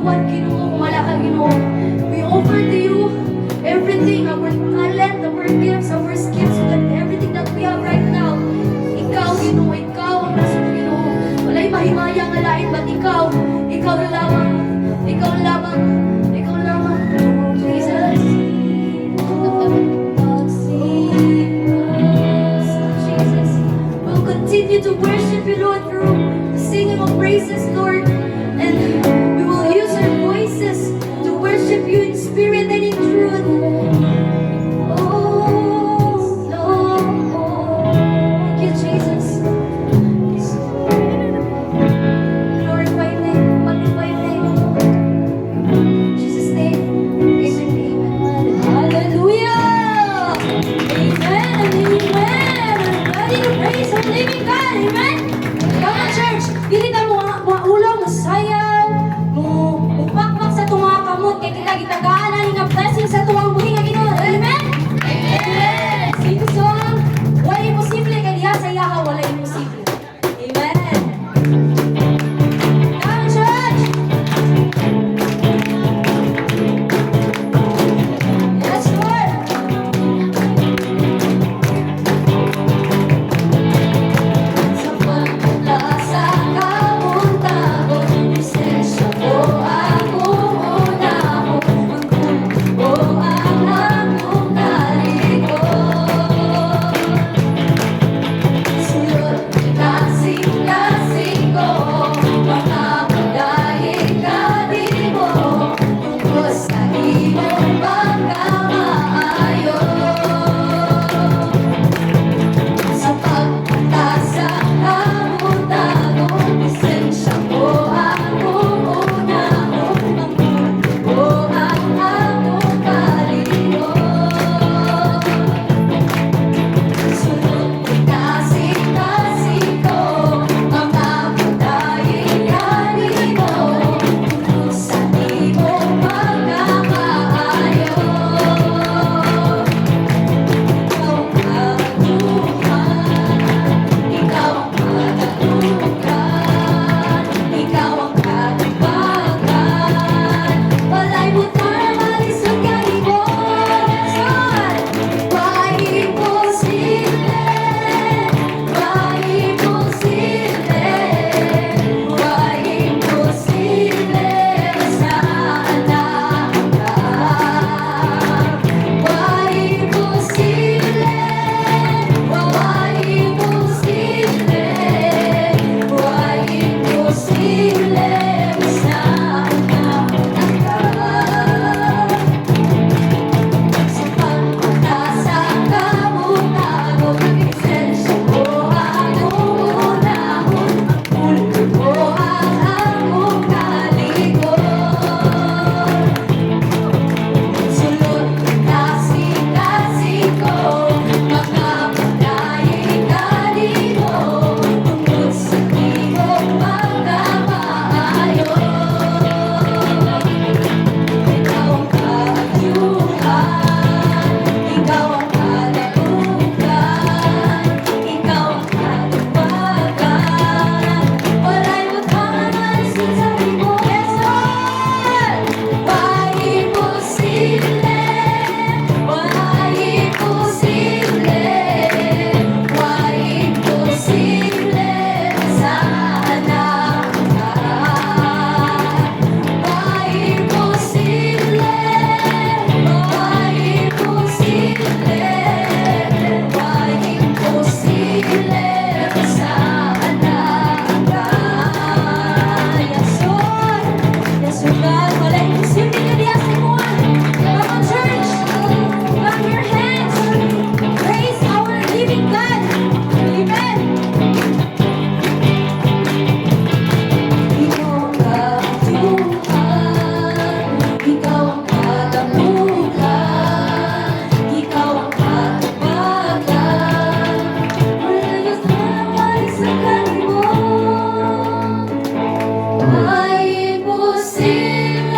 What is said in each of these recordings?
buhat, Ginoo, malaka, Ginoo. We offer to you everything, our talent, our gifts, our skills, and everything that we have right now. Ikaw, Ginoo, ikaw ang nasa Ginoo. Wala'y mahimaya nga lain, ba't ikaw? Ikaw lamang, ikaw lamang, ikaw lamang. Jesus. Jesus. We'll continue to worship you, Lord, through the singing of praises, Lord. And we will use our voices to worship you in spirit and in truth. Oh, Lord. Thank you, Jesus. Glorify your name. Magnify your name. In Jesus' name. Amen. Hallelujah. Amen and amen. Ready to praise our living God. Amen. Come on, church. Dili ka mo ulo, masayaw, mupakpak sa itong mga kamot, kaya kita gitagaanan nga blessing sa itong buhi nga Ginoo. Amen? Amen! Sing song, wala imposible, kaya diha sa iyaha, wala imposible. Amen! Come, church! Yes, Lord! Sa pagkasa kamuntago, lisensya ko ang uunahon, ang akong kaliko. Sunod kasing-kasing ko, mga pagdahig ka di mo, tungkol sa iyong pagkamaayo. Sa pagkasa kamuntago, lisensya ko ang uunahon, ang mundo ang akong kaliko. Sunod kasing-kasing ko, mga pagdahig ka di mo, tungkol sa iyong pagkamaayo. Ikaw ang katalukan, ikaw ang katabakan, wala'y butar malisod ka ibon. Why imposible? Why imposible? Why imposible? Saan na ka? Why imposible? Why imposible? Why imposible? Saan na ka? Sa pagkasa kamuntago, lisensya ko ang uunahon, ang mundo ang akong kaliko. Sunod kasing-kasing ko, mga pagdahig ka di mo, tungkol sa iyong pagkamaayo. Ikaw ang katalukan, ikaw ang katalukan, ikaw ang katabakan, wala'y butang malisod sa ibon. Yes, Lord! Why imposible? Why imposible? Why imposible? Saan na ka? Why imposible? Why imposible? Why imposible? Saan na ka? Yes, Lord! Yes, Lord God, wala imposible ka diya sa imuan. Come on, church! Clap your hands! Praise our living God! Amen! Ikaw ang katuhan, ikaw ang katapukan, ikaw ang katabakan, wala'y butang sa kanimo. Why imposible?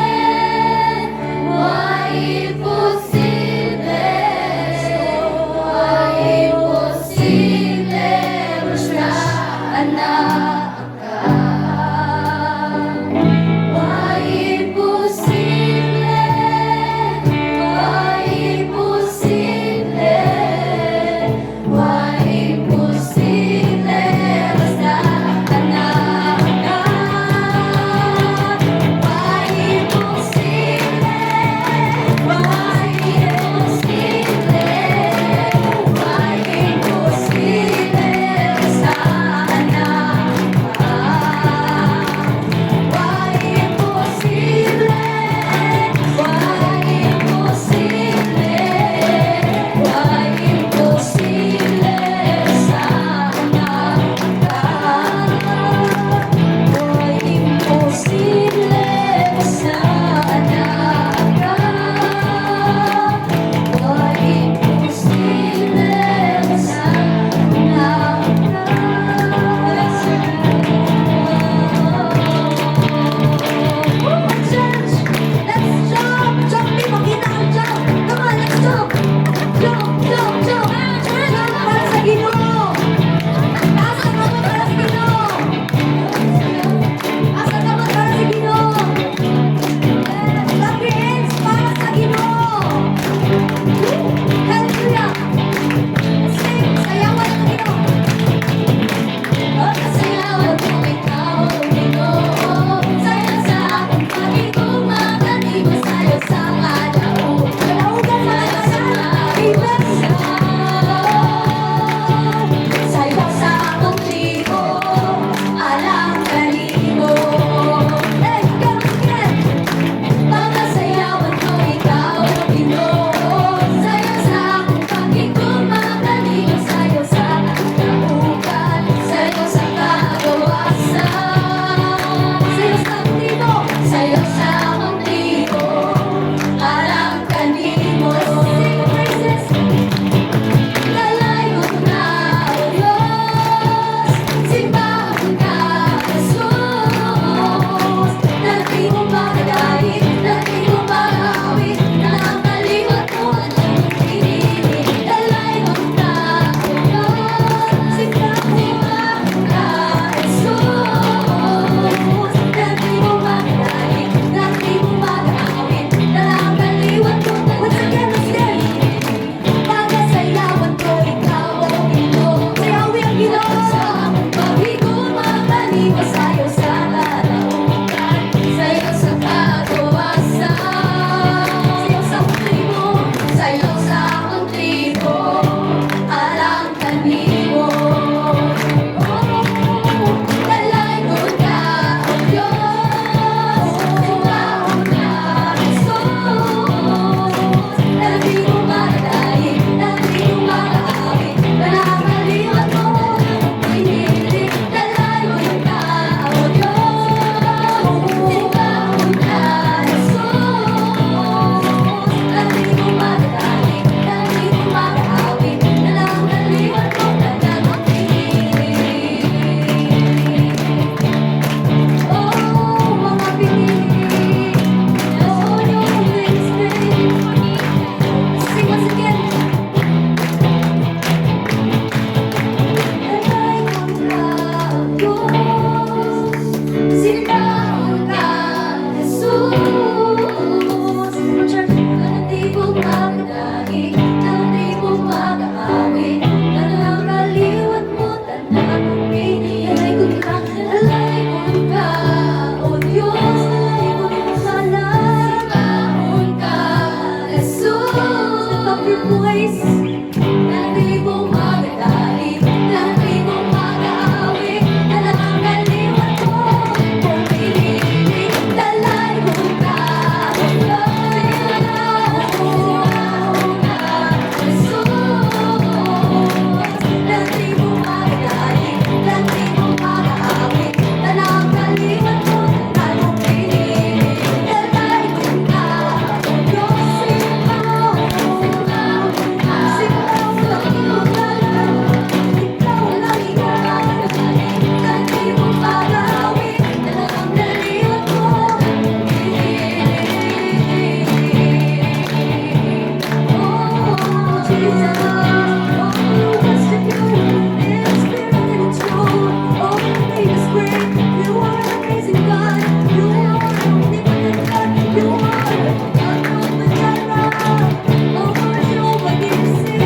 You are Jehovah Jireh, oh Jehovah Nissi,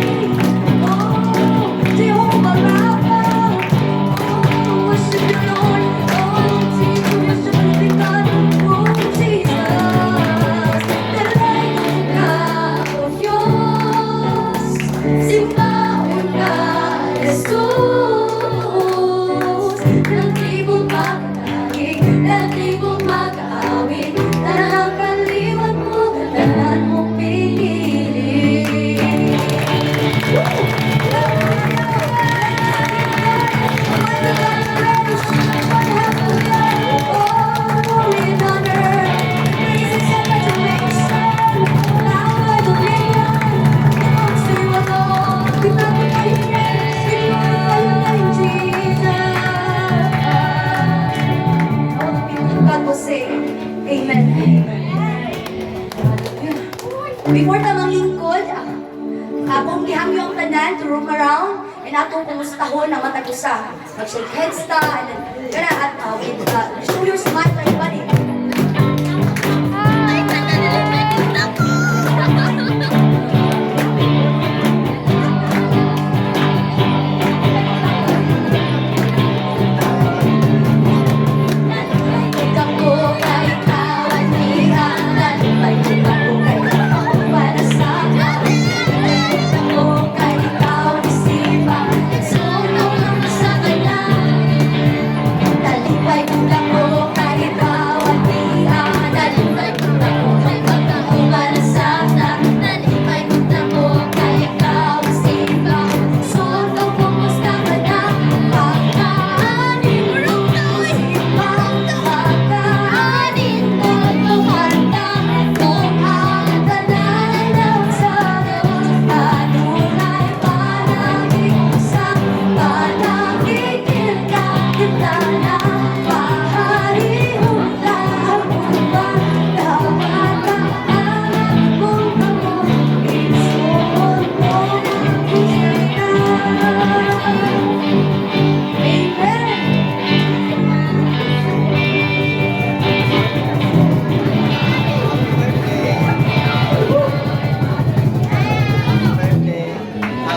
oh Jehovah Rapha, oh worship you Lord, oh Jesus, worship the living God, oh Jesus, the light of Diyos, simbahan ka, Jesus, ng tribong magkakaig, ng tribong mag-aawit, na ang kaliwan mo, dalan mong pinili. Amen. Before tamang lingkod, akong gihangyo ang tanan to roam around and atong kumustahon ang matag usa. Mag-shake heads ta and then kana at with show your smile to everybody.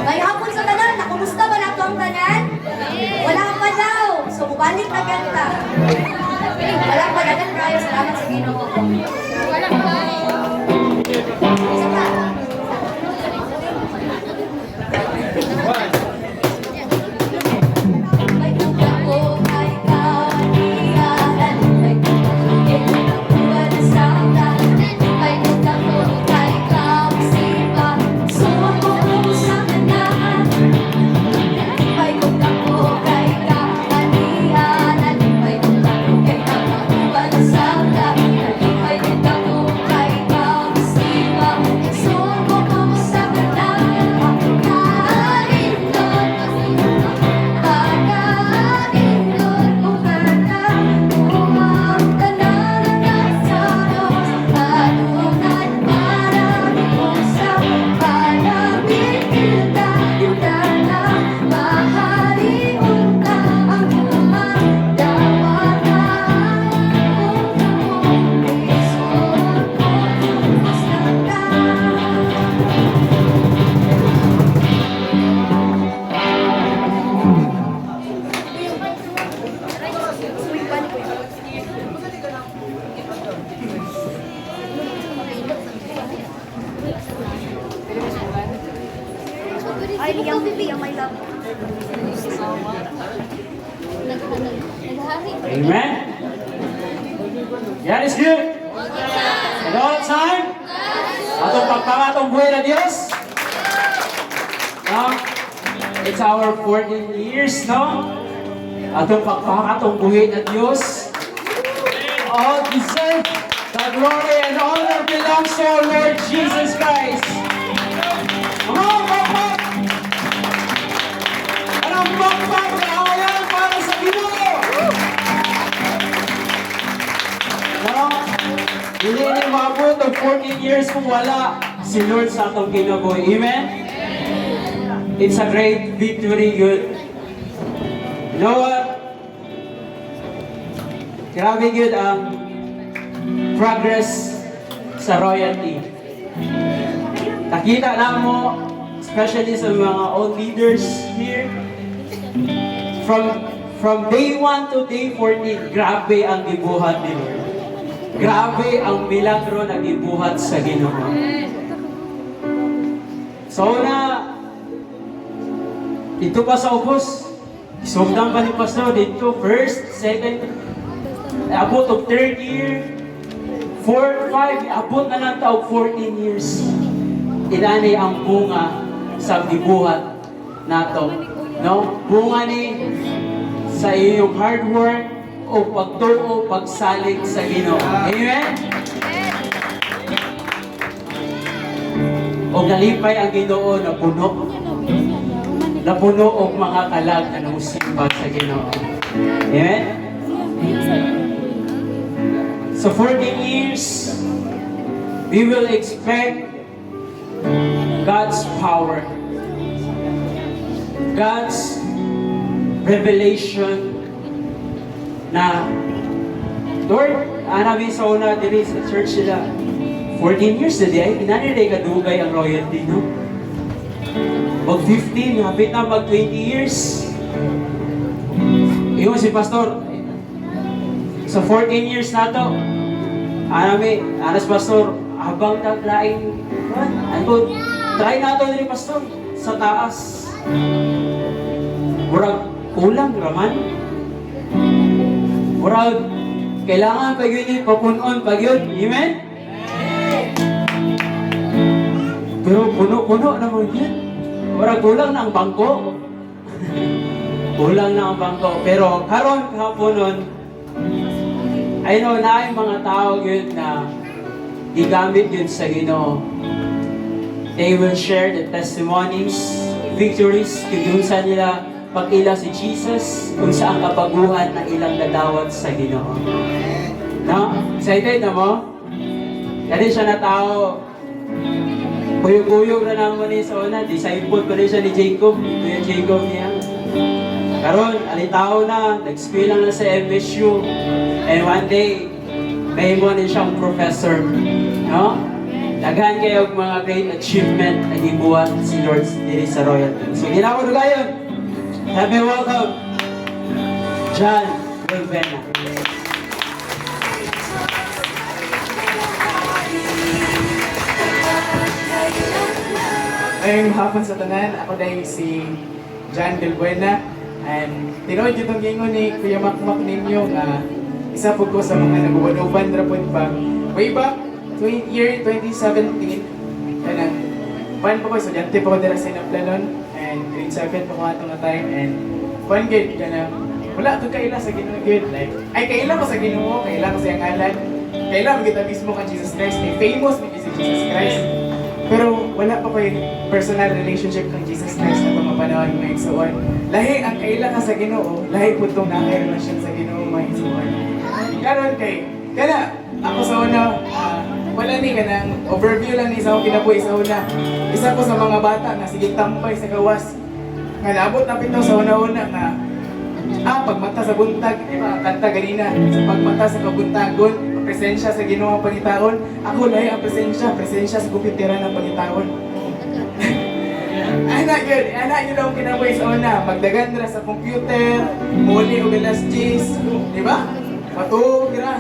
May hapon sa tanan, nakumusta ba nato ang tanan? Wala pa daw. So, bubalik na ganda. Wala pa dagan kayo. Salamat sa Ginoo. Wala pa. Isa pa. May tugma ko kay kaanihan. May tugma ko kay kaanihan. May tugma ko kay kaisipan. Suwag ko sa tanan. May tugma ko kay kaanihan. May tugma ko kay kaanihan. May tugma ko kay kaisipan. Suwag ko sa tanan. Ay, niyang bibi ang may love. Amen. Yan is good. And all the time, atong pagpangatong buhay na Diyos. It's our 14 years, no? Atong pagpangatong buhay na Diyos. All deserve the glory and honor belongs to our Lord Jesus Christ. Come on, bakbak! Anong bakbak na awayan para sa Ginoo? No? Hindi ni mabot ang 14 years kung wala si Lord sa atong kinabuhi. Amen? It's a great victory, good. You know what? Grabe good ang progress sa royalty. Nakita na mo, especially sa mga old leaders here, from day 1 to day 14, grabe ang gibuhat ni Lord. Grabe ang milagro na gibuhat sa Ginoo. So na, dito pa sa ubos, isugdan pa ni Pastor dito, first, second, abot of third year, 4, 5, abot na ng taog 14 years. Inani ang bunga sa gibuhat nato. No? Bunga ni sa iyong hard work o pagtuo, pagsalig sa Ginoo. Amen? O nalipay ang Ginoo na puno. Napuno og mga kalag na namusimba sa Ginoo. Amen? So 14 years, we will expect God's power, God's revelation na Lord, namin sa una diri sa church sila 14 years na di ay inaniday kadugay ang royalty, no? Mag 15, hapit na mag 20 years. Iyon si Pastor, sa 14 years na to, anas Pastor, habang naglaing, ano, try na to din Pastor, sa taas. Murag kulang raman. Murag kailangan pag yun papunon pag yun. Amen? Pero puno-puno naman yun. Murag kulang na ang bangko. Kulang na ang bangko. Pero karon kahaponon, I know na ay mga tao yun na igamit yun sa Ginoo. They will share the testimonies, victories, kung saan nila pag-ila si Jesus, kung saan kapaguhan na ilang dadawat sa Ginoo. No? Excited na mo? Kasi siya na tao, kuyog-kuyog na naman niya sa una, disciple pa rin siya ni Jacob, Kuya Jacob niya. Karon, alitaw na, nag-school lang na sa MSU, and one day, may mo din siyang professor. No? Daghan kayo mga great achievement na gibuhat si Lord diri sa royalty. So, hindi na ako dugayon. Happy welcome, John Rivera. Ngayong hapon sa tanan, ako dahil si John Del Buena. And tinood yung itong gingon ni Kuya Makmak ninyo nga isa po ko sa mga naguwanuban rapod pa. Way back, year 2017, kanang pan po ko, estudyante po ko dira sa Inaplanon. And grade 7 po ko atong na time. And one grade, kanang wala ito kaila sa Ginoo good. Like, ay kaila ko sa Ginoo, kaila ko sa iyang ngalan. Kaila mo kita mismo kang Jesus Christ. May famous ni si Jesus Christ. Pero wala pa ko yung personal relationship kang Jesus Christ na pamapanawag mo yung suwan. Lahi ang kaila ka sa Ginoo, lahi po itong nakarelasyon sa Ginoo mo yung suwan. Karon kay, kana, ako sa una, wala ni kanang overview lang ni sa akong kinabuhi sa una. Isa ko sa mga bata na sige tambay sa gawas. Nga naabot na pito sa una-una nga, pagmata sa buntag, di ba, kanta ganina, sa pagmata sa kabuntagon, presensya sa Ginoo ang pangitaon. Ako lahi ang presensya sa kupitira ng pangitaon. Anak yun lang kinabuhi sa una. Magdagan na sa computer, muli o galas G's, di ba? Matuog ra.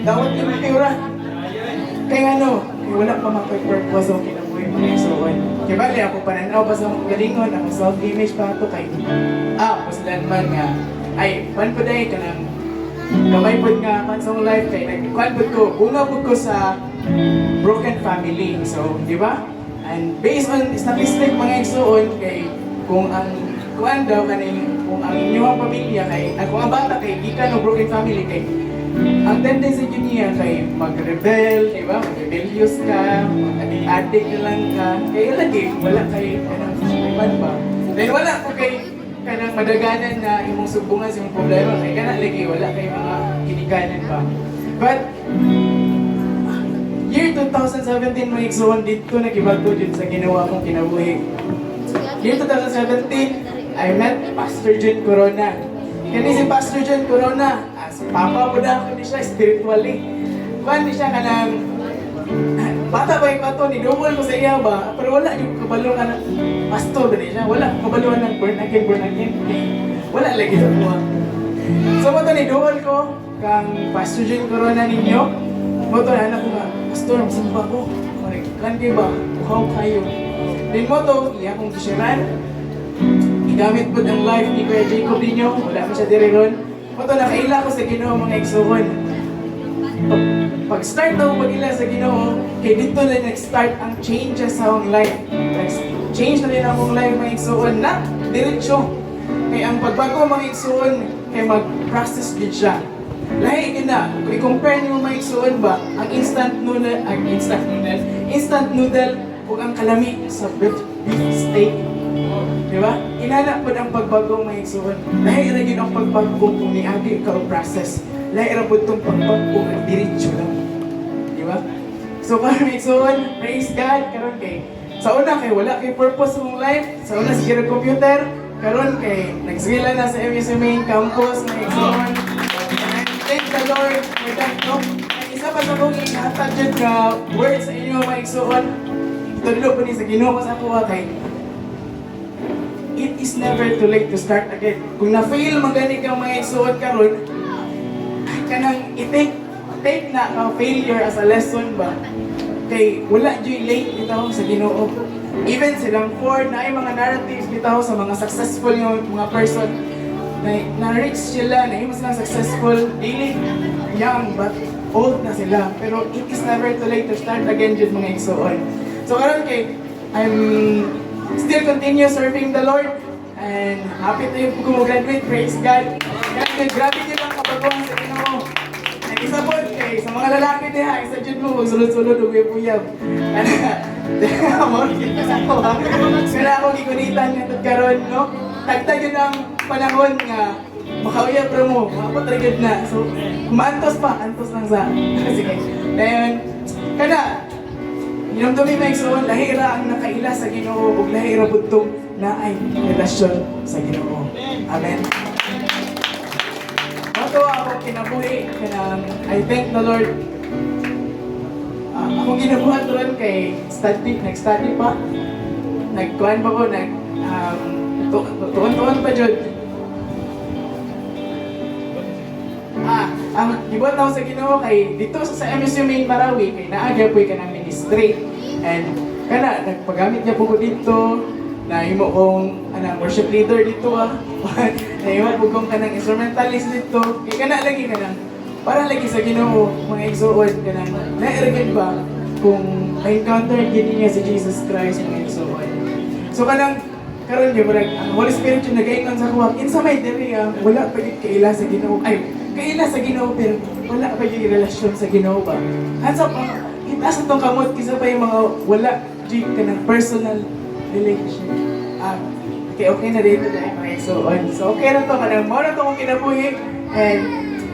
Dawat yung matira. Kaya ano, wala pa mapag-purpose ang kinabuhi mo na yung suwan. Kaya bali ako pananaw pa sa mga galingon, ako self-image pa ito kay paslan man nga. Ay, pan po dahil ka ng kamay po nga mansong life kay nagkuhan po ko, bunga po ko sa broken family. So, di ba? And based on statistic mga igsuon kay kung ang kuan daw kaning kung ang inyong pamilya kay kung ang bata kay gikan ng broken family kay ang tendency yun niya kay mag-rebel, di ba? Mag-rebellious ka, mag-addict na lang ka. Kaya lagi, wala kay kanang iman ba? Then wala ko kay kanang madaganan na imong subungan sa imong problema kay kana lagi wala kay mga kinikanan pa. But year 2017 mga igsuon dito nagibagto jud sa ginawa kong kinabuhi. Year 2017 I met Pastor John Corona. Kani si Pastor John Corona, as papa po na ako ni siya spiritually. Kuan ni siya kanang kay kato ni double ko sa iya ba, pero wala yung kabalo ka na pastor din siya, wala kabaluan ng born again. Wala lagi sa buwan. So mo to ni double ko kang Pastor Jim Corona ninyo. Mo to anak ko nga, pastor, masampa ko. Kan kay ba, uhaw kayo. Din mo to, iya kong kisyaran. Igamit po ang life ni Kuya Jacob ninyo, wala mo siya diri ron. Mo to nakaila ko sa Ginoo mga igsuon. Pag-start daw pag-ila sa Ginoo, kay dito na nag-start ang changes sa akong life. Change na din ang akong life mga igsuon na diretsyo. Kay ang pagbago mga igsuon, kay mag-process din siya. Lahi na, kung i-compare niyo mga igsuon ba, ang instant noodle, ug ang kalami sa beef steak. Di ba? Inana po ang pagbago mga igsuon. Lahi ra gyud ang pagbago kung niagi ka og process. Lahi ra po itong pagbago ang diretsyo lang. Di ba? So karon igsuon, praise God karon kay sa una kay wala kay purpose sa mong life, sa una sige ra computer, karon kay nagsila na sa MSU main campus mga igsuon. Thank the Lord for that, no? Ang isa pa sa kong ihatag dyan ka words sa inyo mga igsuon. Tulo po ni sa Ginoo sa ako kay it is never too late to start again. Kung na-fail magani ka mga igsuon karon, kanang take na ka failure as a lesson ba? Kay wala dyan late bitaw sa Ginoo. Even silang Ford na ay mga narratives bitaw sa mga successful yung mga person na-reach sila, na mas lang successful, daily, young, but old na sila. Pero it is never too late to start again dyan mga igsuon. So karon kay, I'm still continue serving the Lord and happy to yung graduate, praise God. Grabe din lang kabaguhan sa Ginoo. And isa po, kay, sa mga lalaki diha, isa dyan mo, sulod-sulod, uyab-uyab. Mawagin ka sa ako ha. Kaya ako gikunitan nga karon, no? Tagtag yun ang panahon nga makauyab ra mo, mapatrigid na. So, kumaantos pa, antos lang sa. Sige. Then, kada, hinamdumi may igsuon, lahira ang nakaila sa Ginoo, ug lahira budtong na ay relasyon sa Ginoo. Amen. Mato ako kinabuhi, I thank the Lord. Ako ginabuhat ron kay nag-study pa. Nagkuhan pa ko, tuon-tuon pa dyan. Ang gibuhat na ako sa Ginoo kay dito sa MSU Main Marawi kay naagya po ka ng ministry and kana nagpagamit niya po ko dito na himo kong worship leader dito na himo po kong kanang instrumentalist dito kay kana lagi kanang para lagi sa Ginoo mga igsuon kanang nairagid ba kung ma-encounter gini niya si Jesus Christ mga igsuon. So kanang karon gyud ang Holy Spirit yung nagaingon sa kuha kinsa may diri wala pa gyud kaila sa Ginoo ay kaila sa Ginoo pero wala pa gyud relasyon sa Ginoo ba hansa pa itaas tong kamot kisa pa yung mga wala gyud kanang personal relationship okay na dito dahil mga igsuon. So okay na to kanang mo na to kung kinabuhi and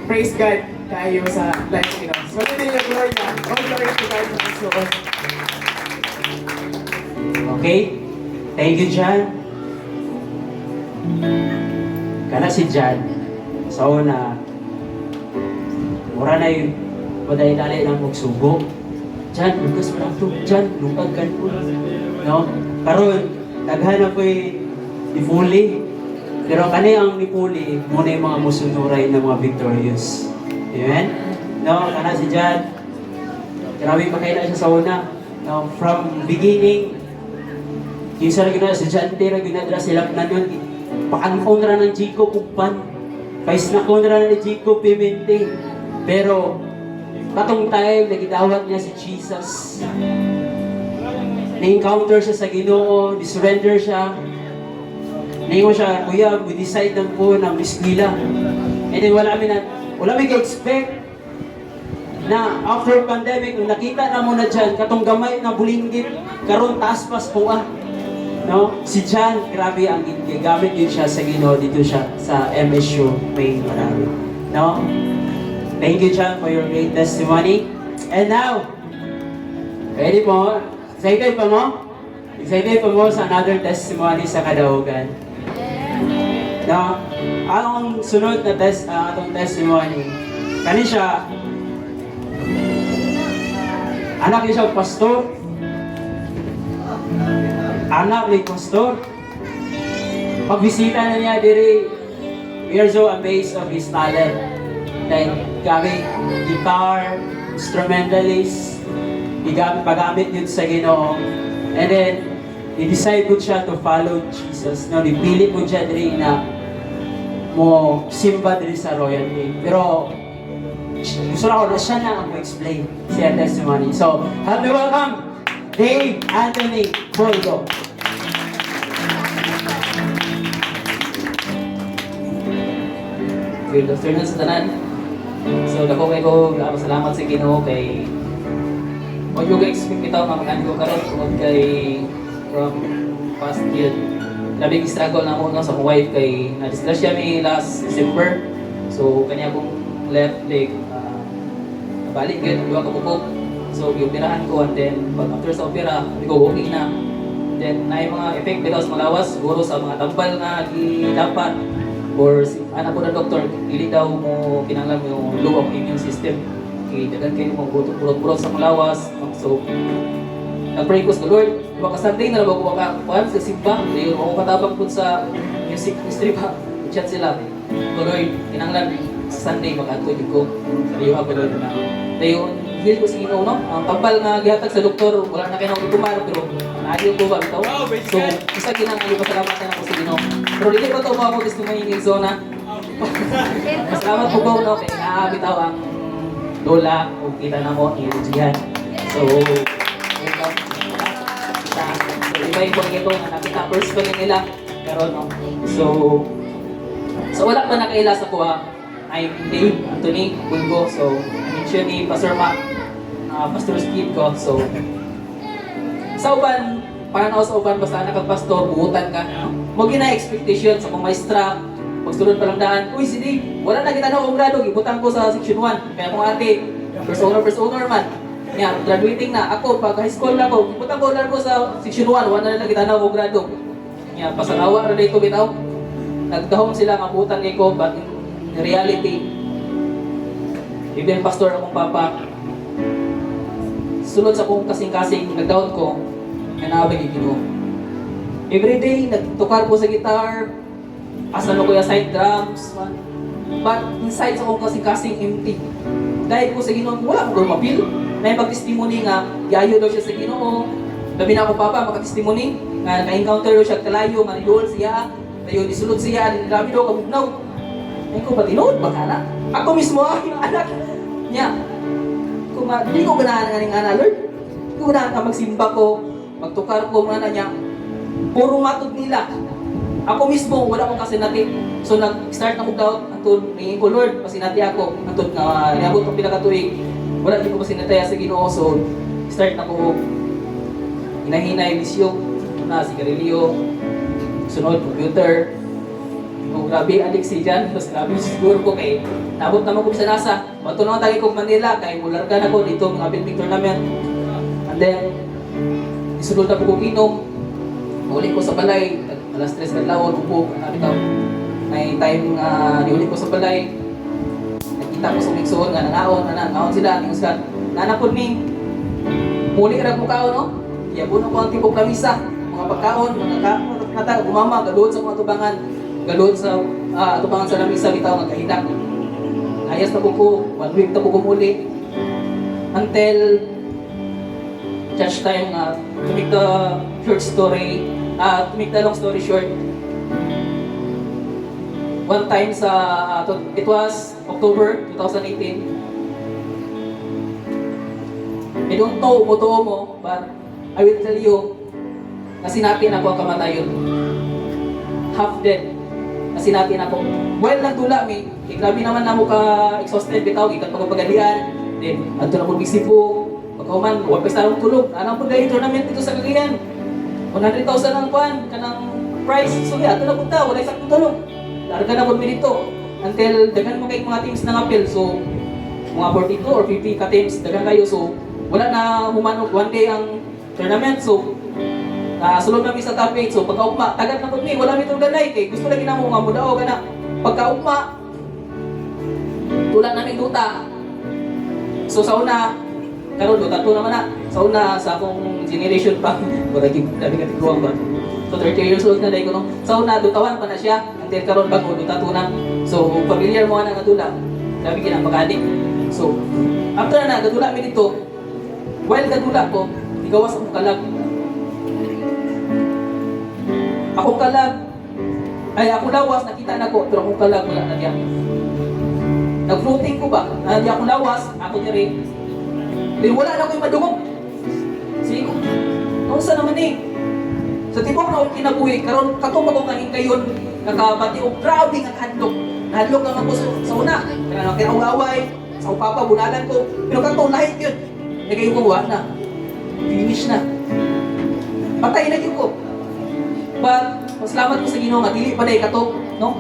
praise God tayo sa life ni Ginoo. So today the glory na all glory to God sa igsuon. Okay? Thank you, John. Kana si John, sa una, mura na yung madali-dali lang magsubo. John, lukas mo lang ito. John, lupag ka po. No? Karoon, daghan na po ni Puli. Pero kani ang ni Puli, muna yung mga musunuray ng mga victorious. Amen? No? Kana si John, grabe pa kayo na siya sa una. No? From beginning, yung sa lagi na sa John Tera, ginadra sila na nun, pakankon na ng Jacob Upan, pais na kon na ni Jacob Pimente. Pero, katong time, nagidawat niya si Jesus. Na-encounter siya sa Ginoo, di-surrender siya. Naingon siya, kuya, we decide lang po na miskwila. And then wala may ka-expect na after pandemic, nung nakita na mo na dyan, katong gamay na bulinggit, karon taas pas po No? Si John, grabe ang gamit din siya sa Ginoo dito siya sa MSU Main Marawi. No? Thank you, John, for your great testimony. And now, ready po? Excited pa mo? Excited pa mo sa another testimony sa Kadahugan? No? Ang sunod na atong testimony, kani siya, Anak niya siya pastor. Anak ni pastor. Pagbisita na niya diri, we are so amazed of his talent. Like, gamit guitar, instrumentalist, pagamit yun sa Ginoo. And then, i-decide po siya to follow Jesus. No, nipilit po siya diri na mo simba diri sa Royal Gate. Pero, gusto na ko na siya na ang explain siya testimony. So, help me welcome Dave Anthony Boldo. Good afternoon sa tanan. So dako kay ko salamat sa Ginoo kay mo yung expect bitaw nga magani ko karon tungod kay from past year. Labing struggle na mo no, sa wife kay na-disgrasya mi last December. So kanya akong left leg balik gyud duha ka bukog. So gioperahan ko and then pag after sa opera, di ko okay na. Then na mga effect bitaw sa malawas siguro sa mga tambal nga dapat or anak ko na doktor, dili daw mo kinanglan mo yung low of immune system. Okay, dagan kayo mo burot-burot sa malawas. So, nag-pray ko sa Lord. Diba ka Sunday na nabago ka kuhan sa simba. Dahil ako katabang po sa music ministry pa. Chat sila. So Lord, kinanglan sa Sunday makatuloy ko. Sabi ako Lord na. Dahil hindi ko sa Ginoo, no? Ang tambal nga gihatag sa doktor, wala na kayo kumar, pero naagiw ko ba bitaw? So, isa kinanglan pasalamatan ako sa Ginoo. Pero dili pa ito mo ako testimony ng zona. Salamat po po, no? Kaya naabitaw ang lola o kita na mo, i-regihan. So, iba yung pag ito na nakita personally nila. Pero, no? So wala pa nakaila sa kuha. I'm Dave Anthony Bulgo. So, mention ni Pastor Mac, Pastor's Kid ko. So, sa uban, para na sa uban, basta nakapastor, buhutan ka. Huwag yun na expectation sa mga maestra. Pagsunod pa lang daan, uy, si Dave, wala na kita na akong grado, ibutang ko sa section 1. Kaya kung ate, first honor man. Yan, graduating na. Ako, pag high school na ako, ibutang ko lang ko sa section 1, wala na kita na akong grado. Yan, pasanawa na dito bitaw. Nagdahong sila nga butan kay ko, but in reality, even pastor akong papa, sunod sa kong kasing-kasing, nagdahon ko, nga naabag yung Ginoo. Everyday, nagtukar ko sa guitar, asan ko yung side drums, but inside sa kong kasing-kasing empty. Dahil ko sa Ginoo, wala akong mapil. Na yung pag-testimony nga, yayo daw siya sa Ginoo. Sabi na ako, Papa, makatestimony, nga na-encounter daw siya kalayo, nga nidool siya, tayo isulod siya, grabe daw kabugnaw. Ay ko ba, tinood ba ka na? Ako mismo, yung anak niya. Kung hindi ko ganahan nga ng anak, Lord. Hindi ko ganahan nga magsimba ko, magtukar ko mga niya. Puro matod nila. Ako mismo, wala akong kasinati. So nag-start ako daw, antun, nangin ko, Lord, pasinati ako. Antun nga, niabot ng pinakatuig. Wala din ko pasinataya sa Ginoo. So, start na ko, hinahinay, bisyo, na sigarilyo, sunod, computer. Oh, grabe, adik si Jan. Mas grabe siguro ko kay nabot naman ko sa NASA. Bato naman tayo kong Manila, kay mularga na ko dito, mga building tournament. And then, isunod na po kong inom. Uli ko sa balay, alas 3 ng lawon, upog, nabitaw. May time niuli ko sa balay. Nakita ko sa mixon, nga nangaon sila, tingos ka. Nanapod ni, muli ka na po kaon, no? Iyabon ako ang tipong kamisa, mga pagkaon, mga gumama, galuhod sa mga tubangan. Galuhod sa tubangan sa lamisa, bitaw nga kahidak. Ayas na po ko, 1 week na po ko muli. Until church time, to make the short story, to make the long story short, one time sa, it was October 2018. I don't know kung totoo mo, but I will tell you na sinapin ako ang kamatayon. Half dead. Na sinapin ako. Well, nagtula mi. Grabe naman na mo ka-exhausted, bitaw, ikat pagpagalian. Then, adto na po bisipo. Pagkauman, huwag pa istarong tulog. Anong po dahil tournament dito sa Cagayan. 100,000 ang kuhan, kanang price. So, yeah, ato na punta, wala isang tulog. Larga na po mi dito. Until, dagan mo kayong mga teams ng appeal. So, mga 42 or 50 ka-teams, dagan kayo. So, wala na humanog one day ang tournament. So, sulod namin sa top 8. So, pagka-ugma, tagat na po mi, wala mi itong ganay. Kaya gusto lagi na mo nga mudao ka na. Pagka-ugma, tulad namin duta. So, sa una, karon do tato naman na. Sa una sa akong generation pa, murag grabe ka tiguang ba. So 30 years old na dai ko no. Sa una dutawan pa na siya, until karon bago do tato na. So familiar mo na nga dula. Grabe gina pag-adik. So after na gadula mi dito, while gadula ko, igawas akong kalag. Akong kalag ay ako lawas nakita na ko pero akong kalag wala na diyan. Nag-floating ko ba? Hindi ako lawas, ako diri. Pero wala na ko yung madungog. Sige ko, nausa naman eh. Sa tibok na akong kinabuhi, karon katong ako kanin kayon, nakabati o grabe nga hadlok. Nahadlok naman ko sa una. Kaya kinawaway, sa upapa, bunalan ko. Pero katong lahit yun. Nagay ko na. Finish na. Patay na yun ko. But, salamat ko sa Ginoo nga dili pa dai kato, no?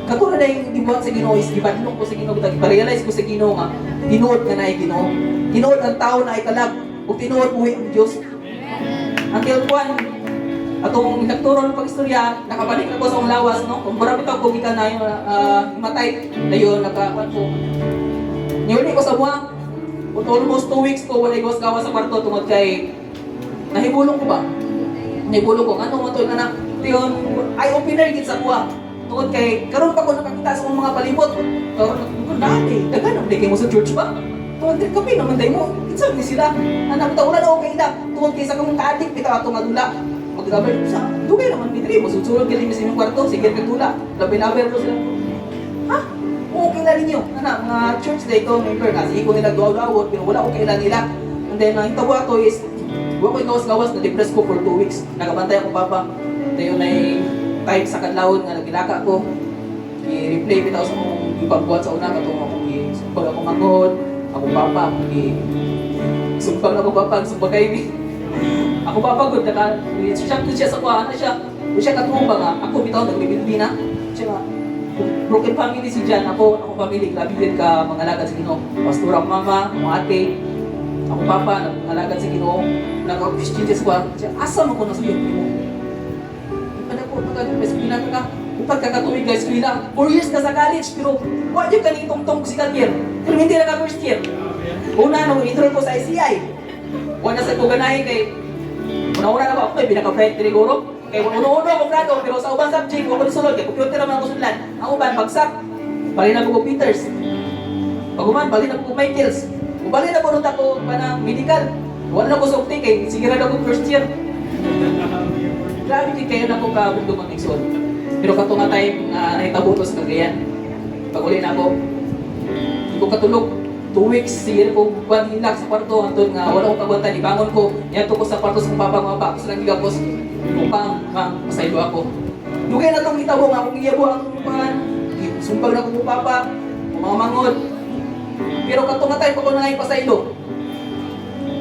Kato na dai gibuhat sa Ginoo is gibadlong ko sa Ginoo bitag pa-realize ko sa Ginoo nga tinuod nga naay Ginoo. Tinuod ang tao na ay kalag ug tinuod buhi ang Dios. Until kuan atong nagturo ng pagistorya, nakabalik ako sa akong lawas, no? Kung para bitaw ko gikan na yung matay, dayon nakakuan ko. Niuli ko sa buwang. Almost 2 weeks ko walay gawas-gawas sa kwarto tungod kay nahibulong ko ba? Nahibulong ko ano mo to na tiyon ay opener gid sa kuha. Tungod kay karon pa ko nakakita sa akong mga palibot. Karon ko dati dagan ang dikay mo sa church ba? Tungod kay kami naman day mo. Kinsa ni sila? Anak ta wala na okay ida. Tungod kay sa kamong kaadik bitaw ato madula. Magdaber sa dugay naman bidri mo susulod kay sa imong kwarto sige kay dula. Labi-labi ro sila. Ha? Okay na ninyo. Anak mga church day ko member kasi ko nila duaw-duawot pero wala okay na nila. And then ang tawa to is huwag ko gawas-gawas na depress ko for 2 weeks. Nagabantay ako papa. Dayon ay time sa kadlawon nga nagilaka ko. I-replay bitaw sa akong ipagbuhat sa una katong akong sumpag akong angod, akong papa, sumpag na akong papa, sumpag kayo ni. Ako papa good naka siya sa kuha na siya. O siya katrumba nga, ako bitaw nagbibindi na. Siya nga, broken family si Jan, ako family, grabe din ka mga lagad sa Ginoo. Pastor ang mama, ang ate, ako papa, nag-alagad sa Ginoo, nag-Christian sa kuha. Siya, asa mo ko na suyod mo? Ano po, nag-eskwila ka, upag kakatuwig ka eskwila. 4 years ka sa college, pero wala yung kanitong-tong si Kalyer. Pero hindi na ka first year. Una, nung enroll ko sa ICI, wala sa kuganahin kay, una-una na ba ako, may pinaka-friend tiniguro. Kaya uno-uno ako grado, pero sa ubang subject, ako nisulod, kaya computer naman ako sunlan. Ang uban, bagsak, bali na ko Peters. Pag-uman, bali na ko Michaels. Bali na ko nung tako pa ng medical. Wala na ko sa ukti, kaya sige na ako first year. Grabe din kayo na ko kabundong ang nixon. Pero kato nga time na nahitabo ko sa Cagayan. Pag uli na ako, hindi ko katulog. 2 weeks, sige ko hilak sa kwarto. Antun nga, wala ko kabanta, ibangon ko. Yato ko sa kwarto sa papa mga pa. Gusto lang gigapos. Upang masaylo ako. Dugay na itong hitabo nga, kung iyabo ang sumpag na ko papa, mga mangod. Pero kato nga tayo, pag ko na ngayon pasaylo.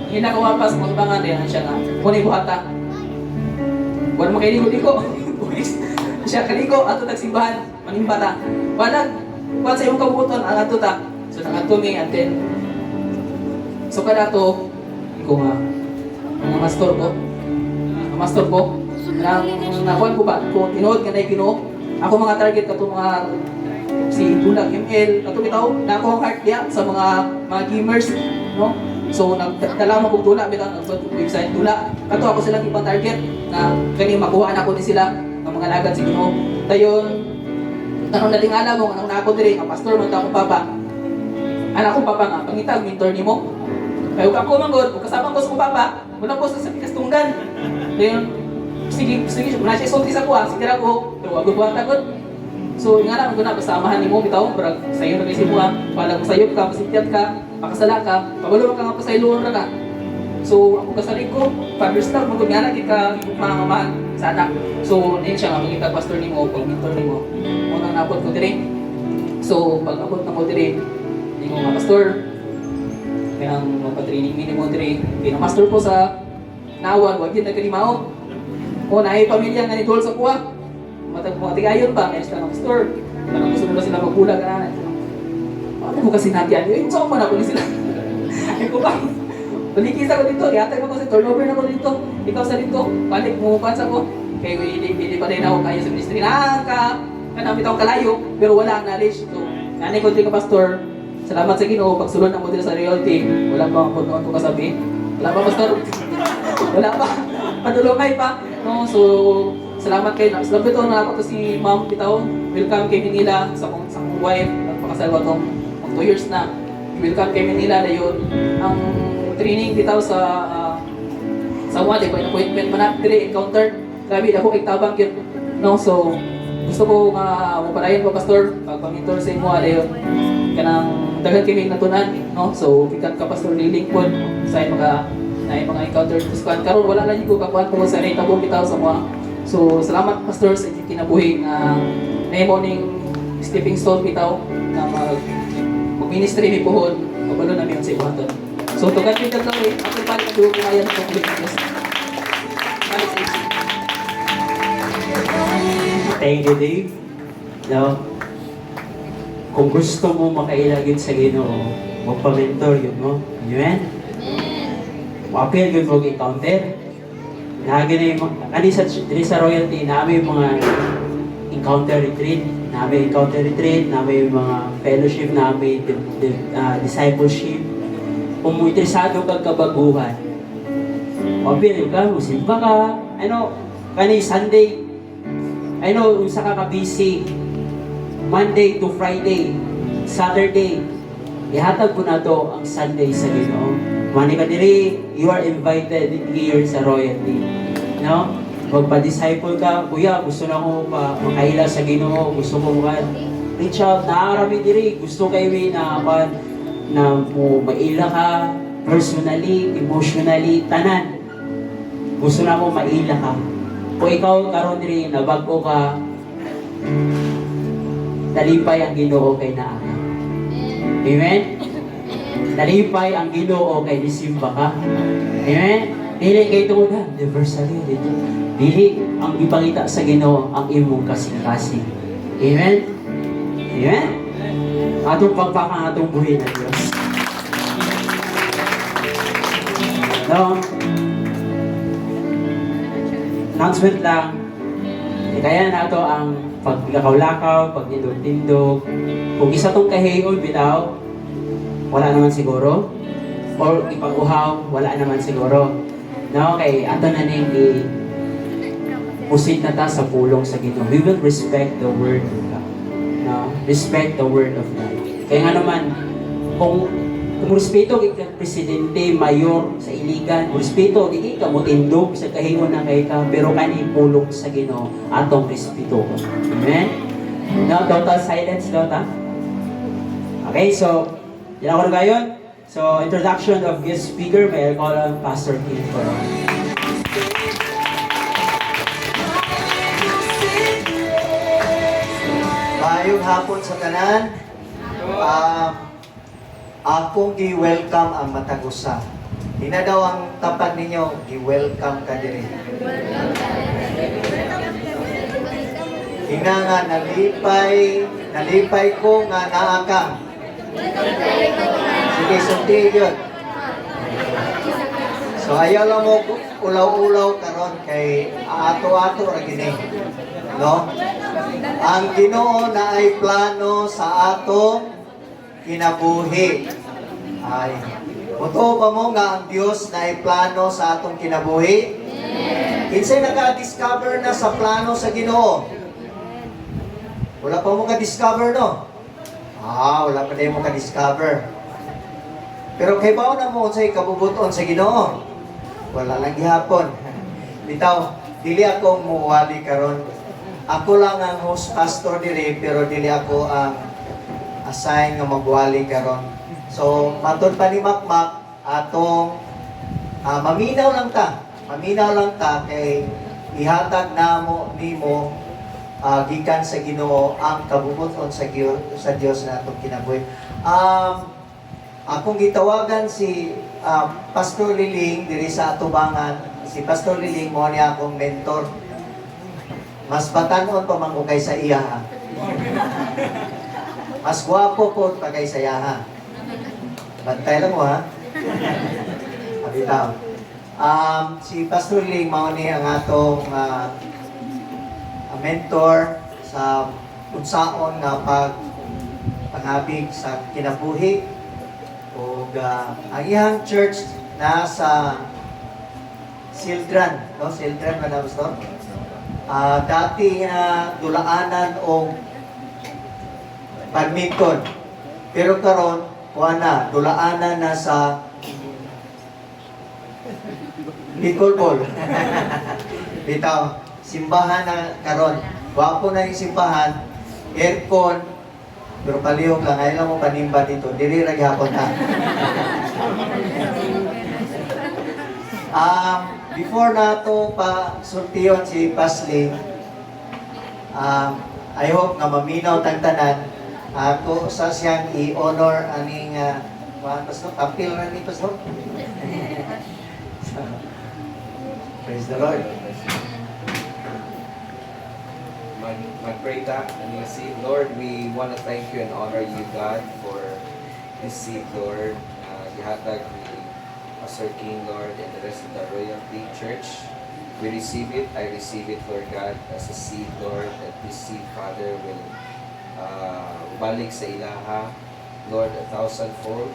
Hinakawapas, mga ibangan, yan siya nga. Kung buhata. Wala mo kayo ligo-ligo. Siya kaliko, ato nagsimbahan, manimbata. Panag, kuwan sa iyong kabuton, ang ato ta. So nangato ni, and then, so kada to, ko nga, ang mastor ko, nakuhan ko ba, kung tinuod ka na Ginoo, ako mga target kato mga si Bulag ML, kato bitaw, na ako ang heart diya sa mga gamers, no? So nagdala mo kong tula, bitaw, website tula, kato ako silang ibang target, na kani makuhaan ako ni sila, ng mga lagad si Ginoo. Dayon, tanong na tingala mo, anong na ako diri, ang pastor, man akong papa, anak kong papa nga, pangitag, mentor ni mo. Kaya huwag ako manggod, kung kasama ko sa kong papa, wala ko sa pikastunggan. Dayon, sige, muna siya isulti sa kuha, sige ra ko, pero wag buhat agad. So, nga lang, na basamahan ni mo, bitaw, parang sayo na kayo si buha, palang sayop ka, pasityat ka, pakasala ka, pabalo ka nga pasayluon na ka. So, ako kasalig ko, father's love, magod nga lagi ka, mamamahan sa anak. So, din siya nga, magiging pastor ni mo, pag-mentor ni mo. Unang napot ko din. So, pag-abot na ko din, hindi ko nga pastor. Kaya ang mapatraining minimum din, pinamaster ko sa Nawan, wag yun nagkalimaw. O naay pamilya nga ni Dol sa kuha. Mga tigayon pa, may siya ng pastor. Parang gusto nila sila magbulag ka na. Ano mo kasi natin yan? Yung saan mo na ko ni sila. Ay ko ba? Balikis ako dito, yatag ako sa turnover na ko dito. Ikaw sa dito, balik mo pansa ko. Kaya hindi pa rin ako kaya sa ministry na kanamit ako kalayo, pero wala ang knowledge. So, nanay ko din ka pastor, Salamat sa Ginoo pagsulod na mo dito sa realty. Wala pa ang punuan ko kasabi. Wala pa pastor. Wala pa. Padulungay pa. No, so salamat kay salamat ito na ako to si Ma'am Bitaw. Welcome kay Manila sa kong wife. Nagpakasalwa tong 2 years na. Welcome kay Manila na yun. Ang training bitaw sa wali ko appointment man na dire encounter. Grabe ako igtabang yun. No, so gusto ko nga mapalayan ko pastor pag-mentor sa imo ayo kanang daghan kami natunan, no? So bigat ka pastor liling pod sa mga encounter sa karon wala lang ko kakuan ko sa nahitabo bitaw sa mga. So salamat pastor sa inyong kinabuhi na nahimo ning stepping stone bitaw na mag-ministry ni puhon kabalo na miyon sa iwaton. So to God be the glory. Ako pa rin ko ayan sa Pilipinas. Thank you, Dave. No? Kung gusto mo makailagin sa Ginoo, magpa-mentor yun mo. Amen? Mapil yun mo encounter. Nagi na yung sa royalty, namin yung mga encounter retreat, namin yung mga fellowship, namin discipleship. Kung mo interesado kag kabaguhan, mapil yun ka, musimba ka, Sunday, unsa ka busy Monday to Friday, Saturday, ihatag ko na to ang Sunday sa Ginoo. Mani ka diri, you are invited here sa royalty. No? Magpa-disciple ka, kuya, gusto na ko makaila sa Ginoo, gusto ko reach out, naarami diri, gusto kayo na mo maila ka, personally, emotionally, tanan. Gusto na ko maila ka. Kung ikaw karon diri nabago ka, nalipay ang Ginoo kay naa. Amen? Nalipay ang Ginoo kay nisimba ka. Amen? Dili kay tungod universally dito. Dili ang ipangita sa Ginoo ang imong kasing-kasing. Amen? Amen? Atong pagpaka atong buhi na Dios. No? Announcement lang. Kaya na ito ang paglakaw-lakaw, pagtindog-tindog. Kung isa tong kahiyon bitaw, wala naman siguro. Or ipag-uhaw, wala naman siguro. No, kay ato na ning pusit na ta sa pulong sa Ginoo. We will respect the word of God. No, respect the word of God. Kaya nga naman, kung respeto kay presidente, mayor sa iligan, respeto di ka mo tindog sa kahiyon na kay ka, pero kani pulong sa Ginoo atong respeto. Amen. Now total silence daw ta. Okay, so yan ako gayon. So introduction of guest speaker, may I call on Pastor Kim for Maayong hapon sa tanan. Akong gi-welcome ang Matagusa. Ina daw ang tapat ninyo, gi-welcome ka diri. Ina nga nalipay ko nga naa ka. Sige, sunti yun. So ayaw lang mo ulaw-ulaw karon kay ato-ato ra gini. No? Ang Ginoo na ay plano sa atong kinabuhi. Ay, muto ba mo nga ang Dios na ay plano sa atong kinabuhi? Kinsay naka-discover na sa plano sa Ginoo? Wala pa mo ka-discover, no? Wala pa din mo ka-discover. Pero kay bao na mo unsay kabubuton sa Ginoo? Wala lang gihapon. Bitaw, dili ako muwali karon. Ako lang ang host pastor diri, pero dili ako ang assign nga magwali karon. So, matod pa ni Makmak, atong maminaw lang ta kay ihatag namo nimo gikan sa Ginoo ang kabubuton sa Dios na atong kinabuhi. Akong gitawagan si Pastor Liling diri sa atubangan. Si Pastor Liling mo niya akong mentor. Mas batanon pa man ko kaysa iya. Mas gwapo po pa kaysa iya ha. Bantay lang mo ha. Abitaw. Si Pastor Ling mao ni ang atong mentor sa unsaon nga habig sa kinabuhi o ang iyang church nasa Sildran, no? Sildran ba na gusto? Dati dulaanan o badminton. Pero karon kuha na, dulaanan na sa pickleball. Bitaw, simbahan na karon. Wapo na yung simbahan, aircon, pero palihog lang, ayaw mo panimba dito, diri ra gyapon na. Before na ito pa sultiyon si Pasli, I hope nga maminaw tang tanan, ako sa siyang i-honor aning pastor, kapil na ni pastor. Praise the Lord. Mag-pray ta and you see, Lord, we want to thank you and honor you, God, for this seed, Lord. Gihatag ni Pastor King, Lord, and the rest of the Royalty Church. We receive it. I receive it, Lord God, as a seed, Lord, that this seed, Father, will balik sa ilaha, Lord, 1,000-fold.